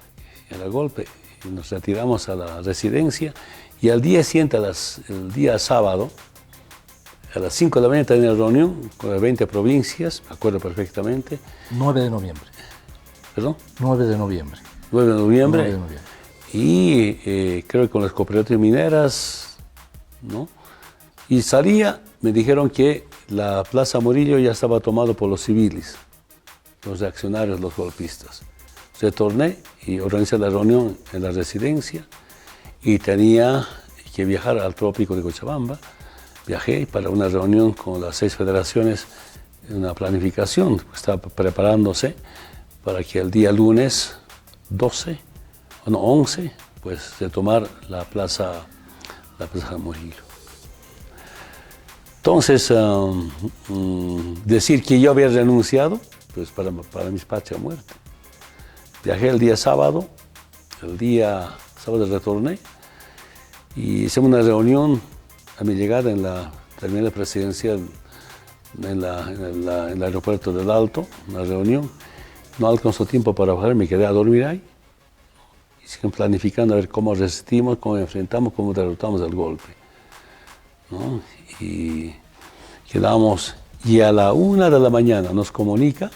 era golpe, y nos retiramos a la residencia, y al día siguiente, el día sábado, a las 5 de la mañana tenía una reunión con las 20 provincias, me acuerdo perfectamente. 9 de noviembre. ¿Perdón? 9 de noviembre. 9 de noviembre. 9 de noviembre. Y creo que con las cooperativas mineras, ¿no? Y me dijeron que la Plaza Murillo ya estaba tomada por los civiles, los reaccionarios, los golpistas. Retorné y organizé la reunión en la residencia y tenía que viajar al trópico de Cochabamba. Viajé para una reunión con las 6 federaciones, una planificación, estaba preparándose para que el día lunes 12, o no, 11, pues retomar la plaza Murillo. Entonces, decir que yo había renunciado, pues para mis patria muerte. Viajé el día sábado retorné y hicimos una reunión a mi llegada en la terminal presidencial en el aeropuerto del Alto, una reunión. No alcanzó tiempo para bajar, me quedé a dormir ahí. Y siguen planificando a ver cómo resistimos, cómo enfrentamos, cómo derrotamos el golpe, ¿no? Y quedamos, y a la 1 de la mañana nos comunica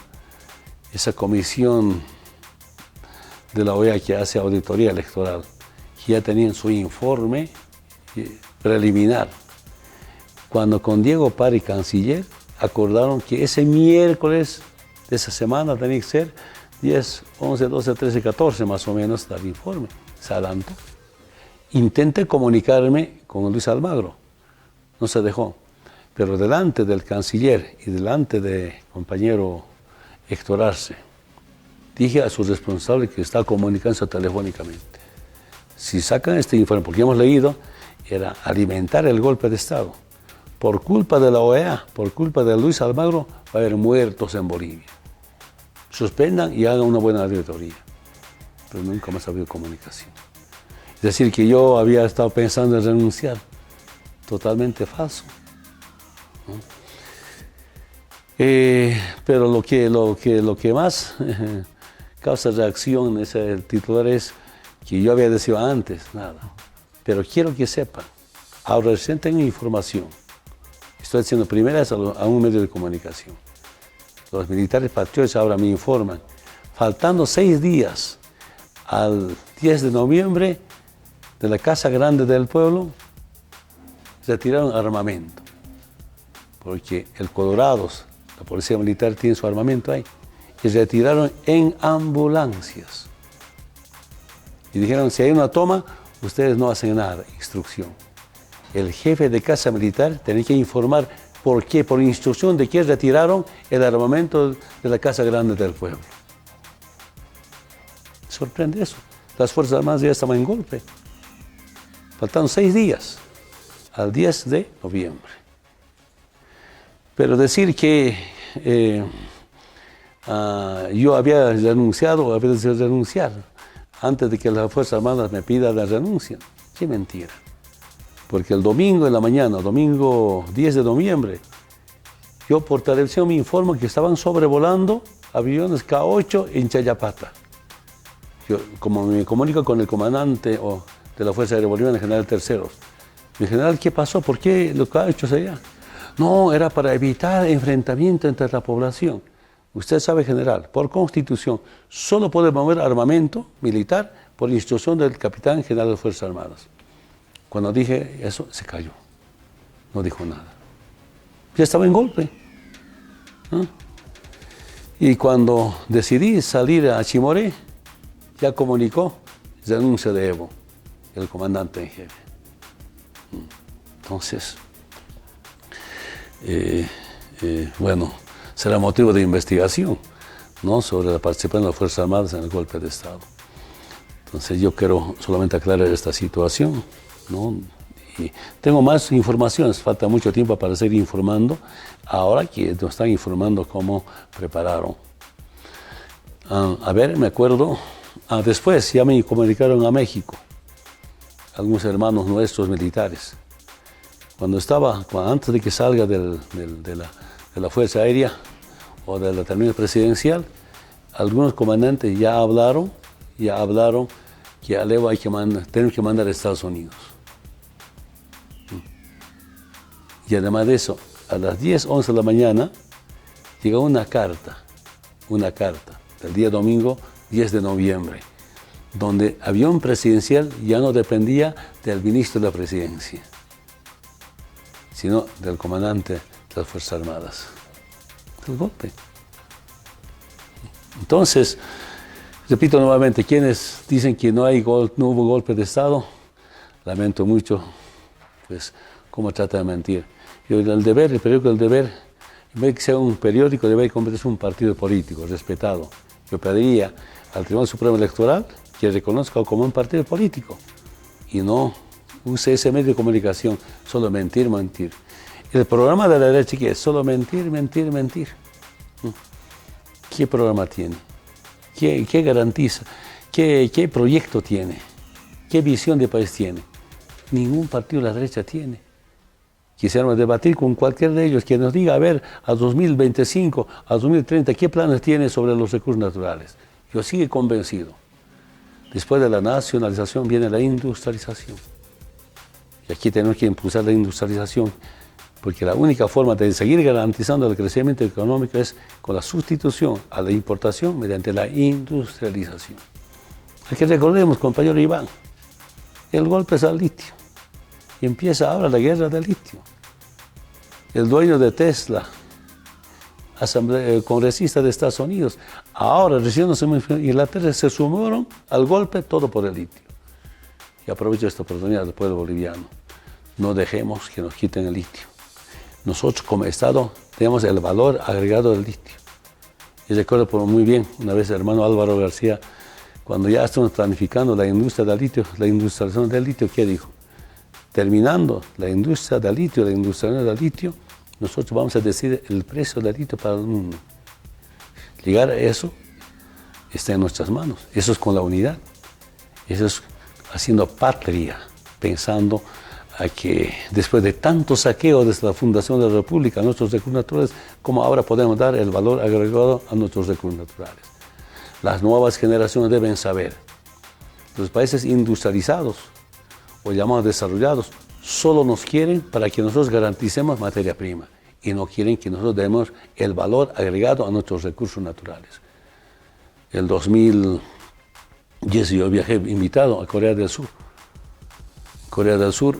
esa comisión de la OEA que hace auditoría electoral, que ya tenían su informe preliminar, cuando con Diego Pari, canciller, acordaron que ese miércoles de esa semana tenía que ser 10, 11, 12, 13, 14 más o menos el informe, se adelantó. Intenté comunicarme con Luis Almagro, no se dejó, pero delante del canciller y delante del compañero Héctor Arce, dije a su responsable que está comunicándose telefónicamente. Si sacan este informe, porque hemos leído, era alimentar el golpe de Estado. Por culpa de la OEA, por culpa de Luis Almagro, va a haber muertos en Bolivia. Suspendan y hagan una buena auditoría. Pero nunca más ha habido comunicación. Es decir, que yo había estado pensando en renunciar. Totalmente falso, ¿no? Pero lo que más causa reacción en ese titular es que yo había decidido antes, nada. Pero quiero que sepan, ahora recién tengo información. Estoy diciendo primeras a un medio de comunicación. Los militares patriotas ahora me informan, faltando 6 días al 10 de noviembre, de la Casa Grande del Pueblo, retiraron armamento. Porque el Colorados, la Policía Militar, tiene su armamento ahí. Y retiraron en ambulancias. Y dijeron, si hay una toma, ustedes no hacen nada, instrucción. El jefe de Casa Militar tenía que informar por qué, por instrucción de quién retiraron el armamento de la Casa Grande del Pueblo. Sorprende eso. Las Fuerzas Armadas ya estaban en golpe. Faltaron 6 días al 10 de noviembre. Pero decir que yo había renunciado o había decidido renunciar antes de que las Fuerzas Armadas me pidan la renuncia, qué mentira. Porque el domingo en la mañana, domingo 10 de noviembre, yo por televisión me informo que estaban sobrevolando aviones K-8 en Chayapata. Yo, como me comunico con el comandante de la Fuerza Aérea Boliviana, el general Terceros, mi general, ¿qué pasó? ¿Por qué los K-8 allá? No, era para evitar enfrentamiento entre la población. Usted sabe, general, por constitución, solo puede mover armamento militar por instrucción del capitán general de las Fuerzas Armadas. Cuando dije eso, se cayó. No dijo nada. Ya estaba en golpe, ¿no? Y cuando decidí salir a Chimoré, ya comunicó renuncia de Evo, el comandante en jefe. Entonces, bueno, será motivo de investigación, ¿no?, sobre la participación de las Fuerzas Armadas en el golpe de Estado. Entonces yo quiero solamente aclarar esta situación, ¿no? Y tengo más informaciones, falta mucho tiempo para seguir informando, ahora que nos están informando cómo prepararon. A ver, me acuerdo, después ya me comunicaron a México, algunos hermanos nuestros militares. Antes de que salga de la Fuerza Aérea o de la terminal presidencial, algunos comandantes ya hablaron que a Evo tenemos que mandar a Estados Unidos. Y además de eso, a las 10, 11 de la mañana, llegó una carta del día domingo 10 de noviembre, donde avión presidencial ya no dependía del ministro de la presidencia, sino del comandante de las Fuerzas Armadas. El golpe. Entonces, repito nuevamente, quienes dicen que no hubo golpe de Estado, lamento mucho, pues, cómo trata de mentir. El periódico El Deber, en vez de que sea un periódico, debe convertirse en un partido político, respetado, Yo pediría al Tribunal Supremo Electoral que reconozca como un partido político y no use ese medio de comunicación, solo mentir, mentir. El programa de la derecha que es solo mentir, mentir, mentir. ¿Qué programa tiene? ¿Qué garantiza? ¿Qué proyecto tiene? ¿Qué visión de país tiene? Ningún partido de la derecha tiene. Quisiéramos debatir con cualquier de ellos que nos diga, a ver, a 2025, a 2030, ¿qué planes tiene sobre los recursos naturales? Yo sigo convencido. Después de la nacionalización viene la industrialización. Y aquí tenemos que impulsar la industrialización, porque la única forma de seguir garantizando el crecimiento económico es con la sustitución a la importación mediante la industrialización. Aquí recordemos, compañero Iván, el golpe es al litio. Y empieza ahora la guerra del litio. El dueño de Tesla, congresista de Estados Unidos, ahora recién en Inglaterra se sumaron al golpe todo por el litio. Y aprovecho esta oportunidad del pueblo boliviano. No dejemos que nos quiten el litio. Nosotros como Estado tenemos el valor agregado del litio. Y recuerdo muy bien, una vez el hermano Álvaro García, cuando ya estamos planificando la industria del litio, la industrialización del litio, ¿qué dijo? Terminando la industria del litio, la industrialización del litio, nosotros vamos a decidir el precio del litio para el mundo. Llegar a eso está en nuestras manos. Eso es con la unidad. Eso es haciendo patria, pensando a que después de tanto saqueo desde la fundación de la República a nuestros recursos naturales, como ahora podemos dar el valor agregado a nuestros recursos naturales. Las nuevas generaciones deben saber, los países industrializados o llamados desarrollados solo nos quieren para que nosotros garanticemos materia prima y no quieren que nosotros demos el valor agregado a nuestros recursos naturales. El 2010 yo viajé invitado a Corea del Sur. Corea del Sur,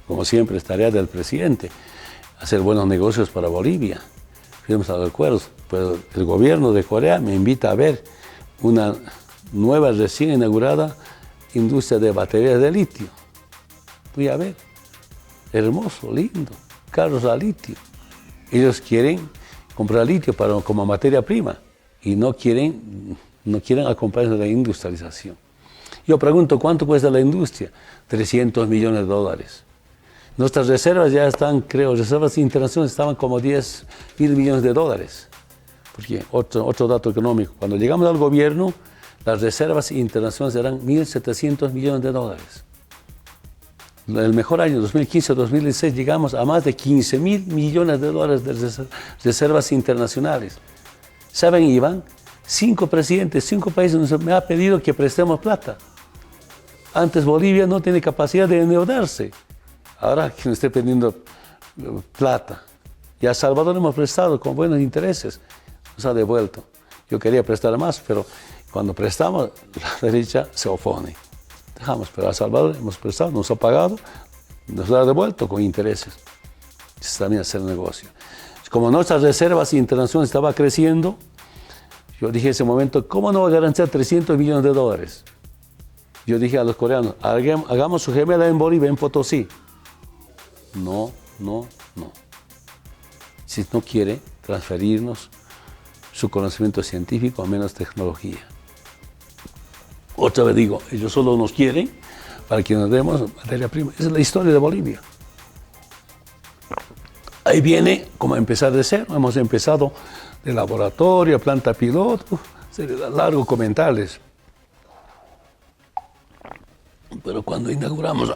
como siempre, es tarea del presidente, hacer buenos negocios para Bolivia. Fuimos a los acuerdos, pero el gobierno de Corea me invita a ver una nueva, recién inaugurada industria de baterías de litio. Fui a ver, hermoso, lindo, carros a litio. Ellos quieren comprar litio como materia prima y no quieren acompañarse de la industrialización. Yo pregunto, ¿cuánto cuesta la industria? $300 millones. Nuestras reservas ya están, creo, reservas internacionales estaban como $10.000 millones. Porque otro dato económico, cuando llegamos al gobierno, las reservas internacionales eran $1.700 millones. El mejor año, 2015-2016, llegamos a más de $15.000 millones de reservas internacionales. ¿Saben, Iván? 5 presidentes, 5 países me han pedido que prestemos plata. Antes Bolivia no tiene capacidad de endeudarse. Ahora que nos esté pidiendo plata. Y a Salvador hemos prestado con buenos intereses. Nos ha devuelto. Yo quería prestar más, pero cuando prestamos, la derecha se opone. Dejamos, pero a Salvador hemos prestado, nos ha pagado, nos lo ha devuelto con intereses. Es también hacer negocio. Como nuestras reservas internacionales estaban creciendo, yo dije en ese momento, ¿cómo no va a garantizar $300 millones? Yo dije a los coreanos, hagamos su gemela en Bolivia, en Potosí. No. Si no quiere transferirnos su conocimiento científico a menos tecnología. Otra vez digo, ellos solo nos quieren para que nos demos materia prima. Esa es la historia de Bolivia. Ahí viene como empezar de cero. Hemos empezado de laboratorio, planta piloto, largo comentarles. Pero cuando inauguramos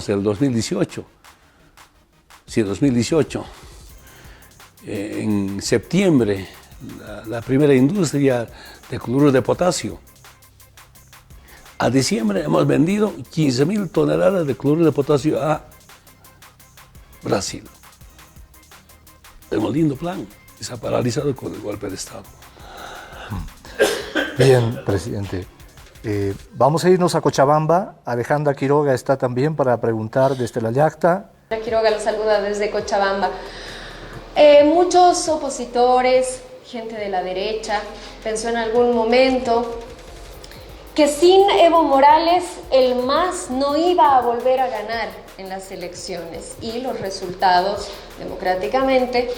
el 2018, en septiembre, la primera industria de cloruro de potasio. A diciembre hemos vendido 15.000 toneladas de cloruro de potasio a Brasil. Tenemos un lindo plan, se ha paralizado con el golpe de Estado. Bien, presidente. Vamos a irnos a Cochabamba. Alejandra Quiroga está también para preguntar desde la Yacta. Quiroga los saluda desde Cochabamba. Muchos opositores, gente de la derecha, pensó en algún momento que sin Evo Morales el MAS no iba a volver a ganar en las elecciones y los resultados democráticamente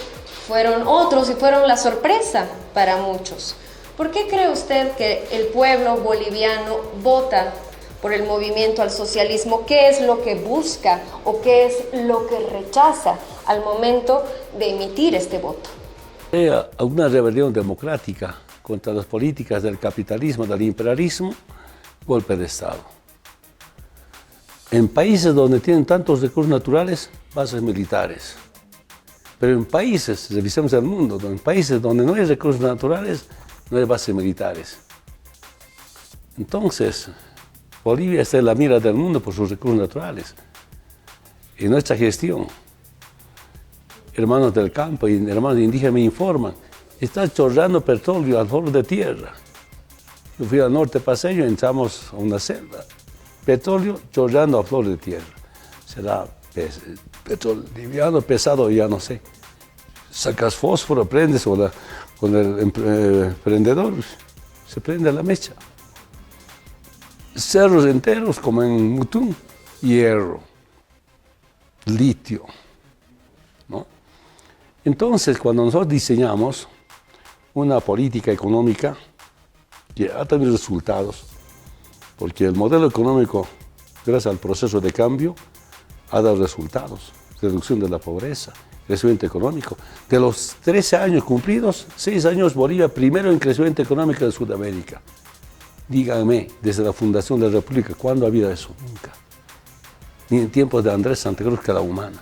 fueron otros y fueron la sorpresa para muchos. ¿Por qué cree usted que el pueblo boliviano vota por el movimiento al socialismo? ¿Qué es lo que busca o qué es lo que rechaza al momento de emitir este voto? Una rebelión democrática contra las políticas del capitalismo, del imperialismo, golpe de Estado. En países donde tienen tantos recursos naturales, bases militares. Pero en países, revisemos el mundo, en países donde no hay recursos naturales, no hay bases militares. Entonces, Bolivia está en la mira del mundo por sus recursos naturales. Y nuestra gestión, hermanos del campo y hermanos indígenas me informan, está chorreando petróleo al flor de tierra. Yo fui al norte paseño, entramos a una selva. Petróleo chorreando a flor de tierra. Será petróleo liviano, pesado, ya no sé. Sacas fósforo, prendes con el prendedor, se prende la mecha. Cerros enteros, como en Mutún, hierro, litio, ¿no? Entonces, cuando nosotros diseñamos una política económica que ha tenido resultados, porque el modelo económico, gracias al proceso de cambio, ha dado resultados. Reducción de la pobreza, crecimiento económico. De los 13 años cumplidos, 6 años Bolivia primero en crecimiento económico de Sudamérica. Díganme, desde la fundación de la República, ¿cuándo ha habido eso? Nunca. Ni en tiempos de Andrés Santa Cruz que la humana.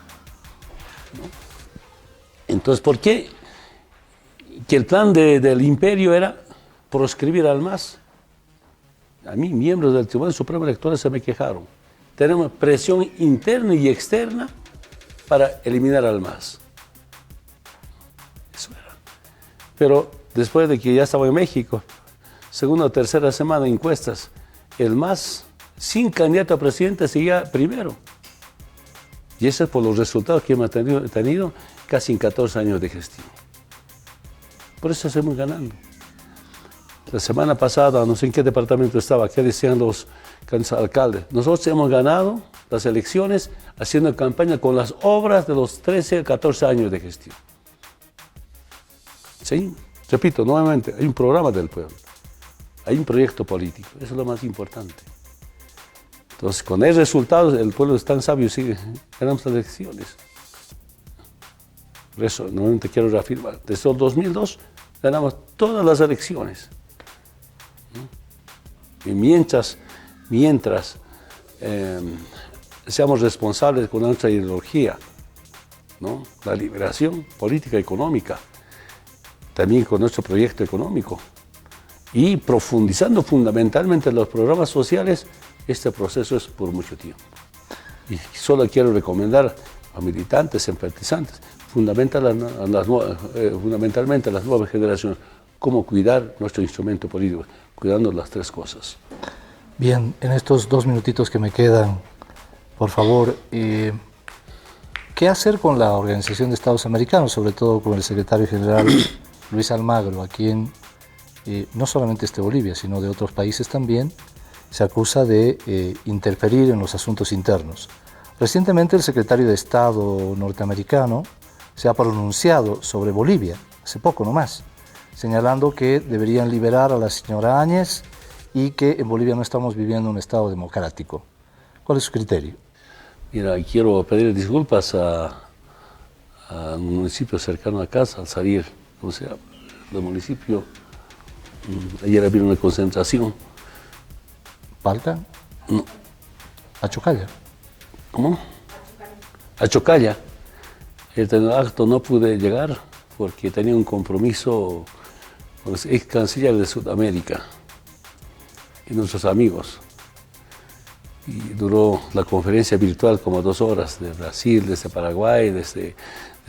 ¿No? Entonces, ¿por qué? Que el plan del imperio era proscribir al MAS. A mí, miembros del Tribunal Supremo Electoral se me quejaron. Tenemos presión interna y externa para eliminar al MAS. Eso era. Pero después de que ya estaba en México, segunda o tercera semana de encuestas, el MAS, sin candidato a presidente, seguía primero. Y eso es por los resultados que hemos tenido casi en 14 años de gestión. Por eso seguimos ganando. La semana pasada, no sé en qué departamento estaba, qué decían los alcaldes. Nosotros hemos ganado las elecciones haciendo campaña con las obras de los 13, 14 años de gestión. Sí, repito, nuevamente, hay un programa del pueblo, hay un proyecto político, eso es lo más importante. Entonces, con esos resultados, el pueblo es tan sabio y sigue, ganamos las elecciones. Por eso, nuevamente quiero reafirmar, desde el 2002 ganamos todas las elecciones. Y mientras seamos responsables con nuestra ideología, ¿no? La liberación política y económica, también con nuestro proyecto económico, y profundizando fundamentalmente en los programas sociales, este proceso es por mucho tiempo. Y solo quiero recomendar a militantes, simpatizantes, fundamentalmente a las nuevas generaciones, cómo cuidar nuestro instrumento político, cuidando las tres cosas. Bien, en estos 2 minutitos que me quedan, por favor, ¿qué hacer con la Organización de Estados Americanos, sobre todo con el secretario general Luis Almagro, a quien no solamente de Bolivia, sino de otros países también, se acusa de interferir en los asuntos internos? Recientemente el secretario de Estado norteamericano se ha pronunciado sobre Bolivia, hace poco nomás, señalando que deberían liberar a la señora Áñez y que en Bolivia no estamos viviendo un Estado democrático. ¿Cuál es su criterio? Mira, quiero pedir disculpas a un municipio cercano a casa, al salir, ¿cómo se llama? El municipio, ayer había una concentración. ¿Palca? No. ¿Achocalla? ¿Cómo? Achocalla. El acto no pude llegar porque tenía un compromiso con los ex canciller de Sudamérica y nuestros amigos. Y duró la conferencia virtual como 2 horas, de Brasil, desde Paraguay, desde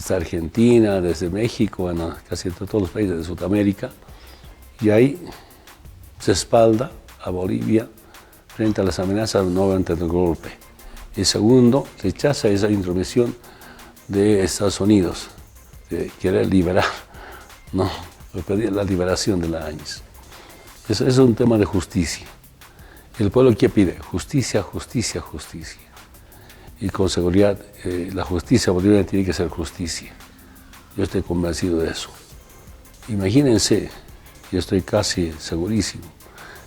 Argentina, desde México, bueno, casi entre todos los países de Sudamérica. Y ahí se espalda a Bolivia frente a las amenazas nuevamente del golpe. Y segundo, rechaza esa intromisión de Estados Unidos, de querer liberar, no, de pedir la liberación de la Áñez. Eso es un tema de justicia. El pueblo, ¿qué pide? Justicia, justicia, justicia. y con seguridad la justicia boliviana tiene que ser justicia. Yo estoy convencido de eso. Imagínense, yo estoy casi segurísimo,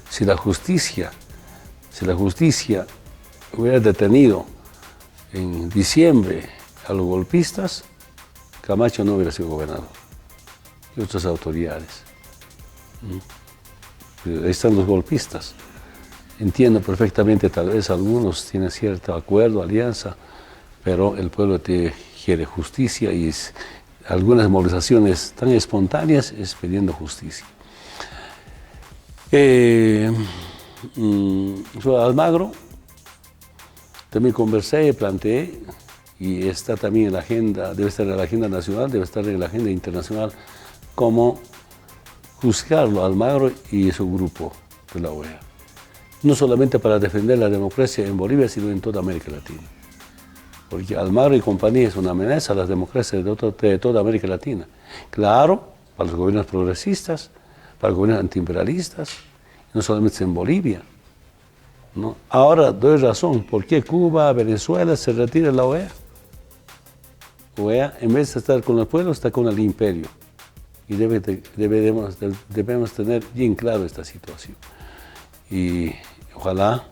si la justicia hubiera detenido en diciembre a los golpistas, Camacho no hubiera sido gobernador y otras autoridades. Ahí están los golpistas. Entiendo perfectamente, tal vez algunos tienen cierto acuerdo, alianza, pero el pueblo quiere justicia y algunas movilizaciones tan espontáneas es pidiendo justicia. Sobre Almagro, también conversé, planteé, y está también en la agenda, debe estar en la agenda nacional, debe estar en la agenda internacional, cómo juzgarlo, Almagro y su grupo de la OEA. No solamente para defender la democracia en Bolivia, sino en toda América Latina. Porque Almagro y compañía es una amenaza a las democracias de toda América Latina. Claro, para los gobiernos progresistas, para los gobiernos antiimperialistas, no solamente en Bolivia, ¿no? Ahora doy razón, ¿por qué Cuba, Venezuela se retira de la OEA? OEA, en vez de estar con el pueblo, está con el imperio. Y debemos tener bien claro esta situación. Y ojalá,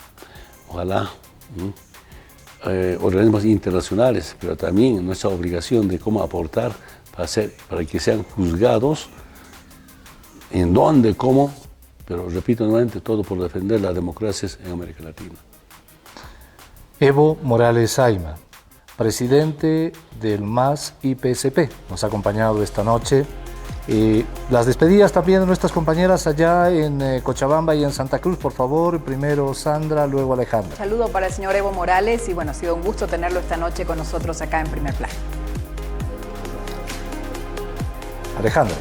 organismos internacionales, pero también nuestra obligación de cómo aportar para que sean juzgados, en dónde, cómo, pero repito nuevamente, todo por defender las democracias en América Latina. Evo Morales Ayma, presidente del MAS y PSP, nos ha acompañado esta noche. Las despedidas también de nuestras compañeras allá en Cochabamba y en Santa Cruz, por favor. Primero Sandra, luego Alejandra. Saludo para el señor Evo Morales y bueno, ha sido un gusto tenerlo esta noche con nosotros acá en Primer Plano. Alejandra.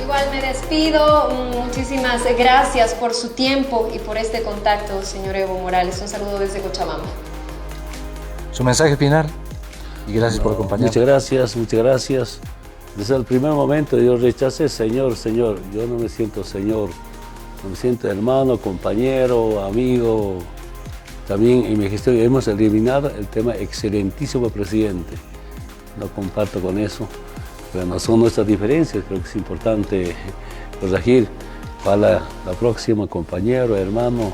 Igual me despido, muchísimas gracias por su tiempo y por este contacto, señor Evo Morales. Un saludo desde Cochabamba. Su mensaje final y gracias por acompañarnos. Muchas gracias. Desde el primer momento yo rechacé señor. Yo no me siento señor, me siento hermano, compañero, amigo. También en mi gestión hemos eliminado el tema excelentísimo presidente. No comparto con eso, pero no son nuestras diferencias, creo que es importante corregir. Para la próxima, compañero, hermano,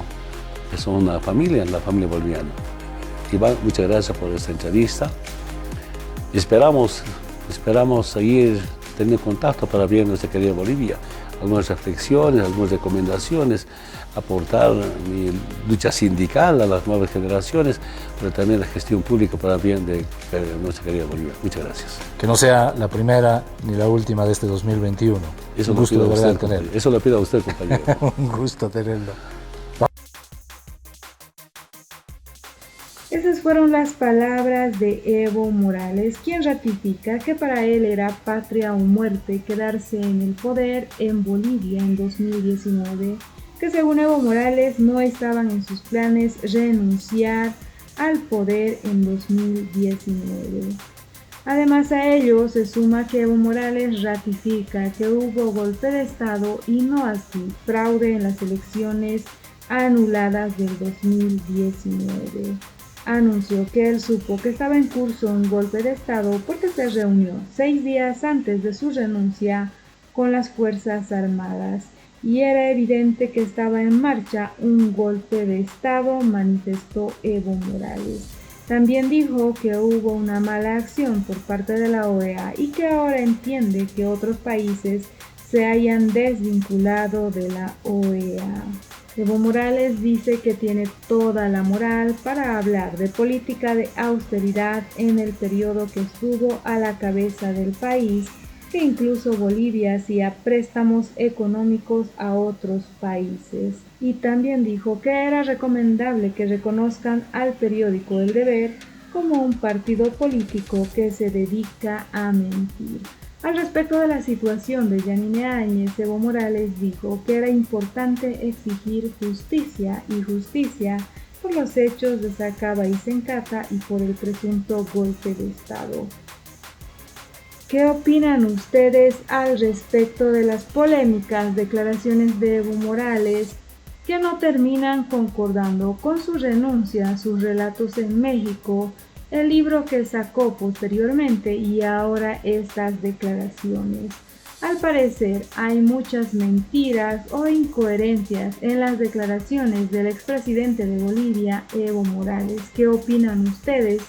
que son una familia, la familia boliviana. Iván, muchas gracias por esta entrevista. Esperamos seguir teniendo contacto para bien nuestra querida Bolivia. Algunas reflexiones, algunas recomendaciones, aportar mi lucha sindical a las nuevas generaciones, pero también la gestión pública para bien de nuestra querida Bolivia. Muchas gracias. Que no sea la primera ni la última de este 2021. Eso un gusto de verdad tenerlo. Eso lo pido a usted, compañero. Un gusto tenerlo. Esas fueron las palabras de Evo Morales, quien ratifica que para él era patria o muerte quedarse en el poder en Bolivia en 2019, que según Evo Morales no estaban en sus planes renunciar al poder en 2019. Además a ello se suma que Evo Morales ratifica que hubo golpe de Estado y no así fraude en las elecciones anuladas del 2019. Anunció que él supo que estaba en curso un golpe de Estado porque se reunió 6 días antes de su renuncia con las Fuerzas Armadas y era evidente que estaba en marcha un golpe de Estado, manifestó Evo Morales. También dijo que hubo una mala acción por parte de la OEA y que ahora entiende que otros países se hayan desvinculado de la OEA. Evo Morales dice que tiene toda la moral para hablar de política de austeridad en el periodo que estuvo a la cabeza del país, que incluso Bolivia hacía préstamos económicos a otros países. Y también dijo que era recomendable que reconozcan al periódico El Deber como un partido político que se dedica a mentir. Al respecto de la situación de Yanine Áñez, Evo Morales dijo que era importante exigir justicia por los hechos de Sacaba y Sencata y por el presunto golpe de Estado. ¿Qué opinan ustedes al respecto de las polémicas declaraciones de Evo Morales que no terminan concordando con su renuncia, sus relatos en México, el libro que sacó posteriormente y ahora estas declaraciones. Al parecer hay muchas mentiras o incoherencias en las declaraciones del expresidente de Bolivia, Evo Morales. ¿Qué opinan ustedes?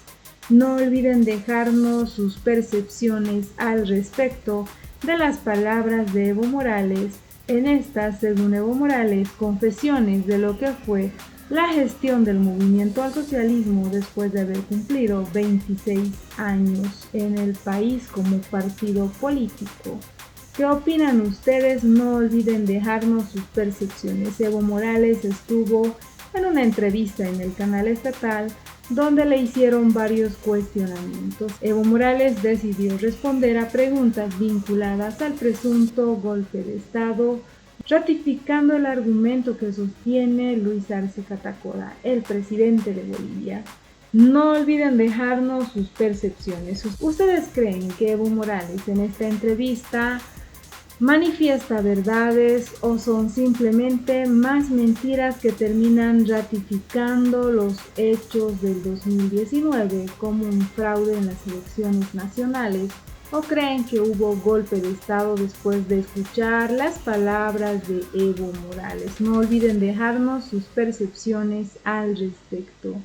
No olviden dejarnos sus percepciones al respecto de las palabras de Evo Morales en estas, según Evo Morales, confesiones de lo que fue la gestión del movimiento al socialismo después de haber cumplido 26 años en el país como partido político. ¿Qué opinan ustedes? No olviden dejarnos sus percepciones. Evo Morales estuvo en una entrevista en el canal estatal donde le hicieron varios cuestionamientos. Evo Morales decidió responder a preguntas vinculadas al presunto golpe de Estado, ratificando el argumento que sostiene Luis Arce Catacora, el presidente de Bolivia. No olviden dejarnos sus percepciones. ¿Ustedes creen que Evo Morales en esta entrevista manifiesta verdades o son simplemente más mentiras que terminan ratificando los hechos del 2019 como un fraude en las elecciones nacionales? ¿O creen que hubo golpe de Estado después de escuchar las palabras de Evo Morales? No olviden dejarnos sus percepciones al respecto.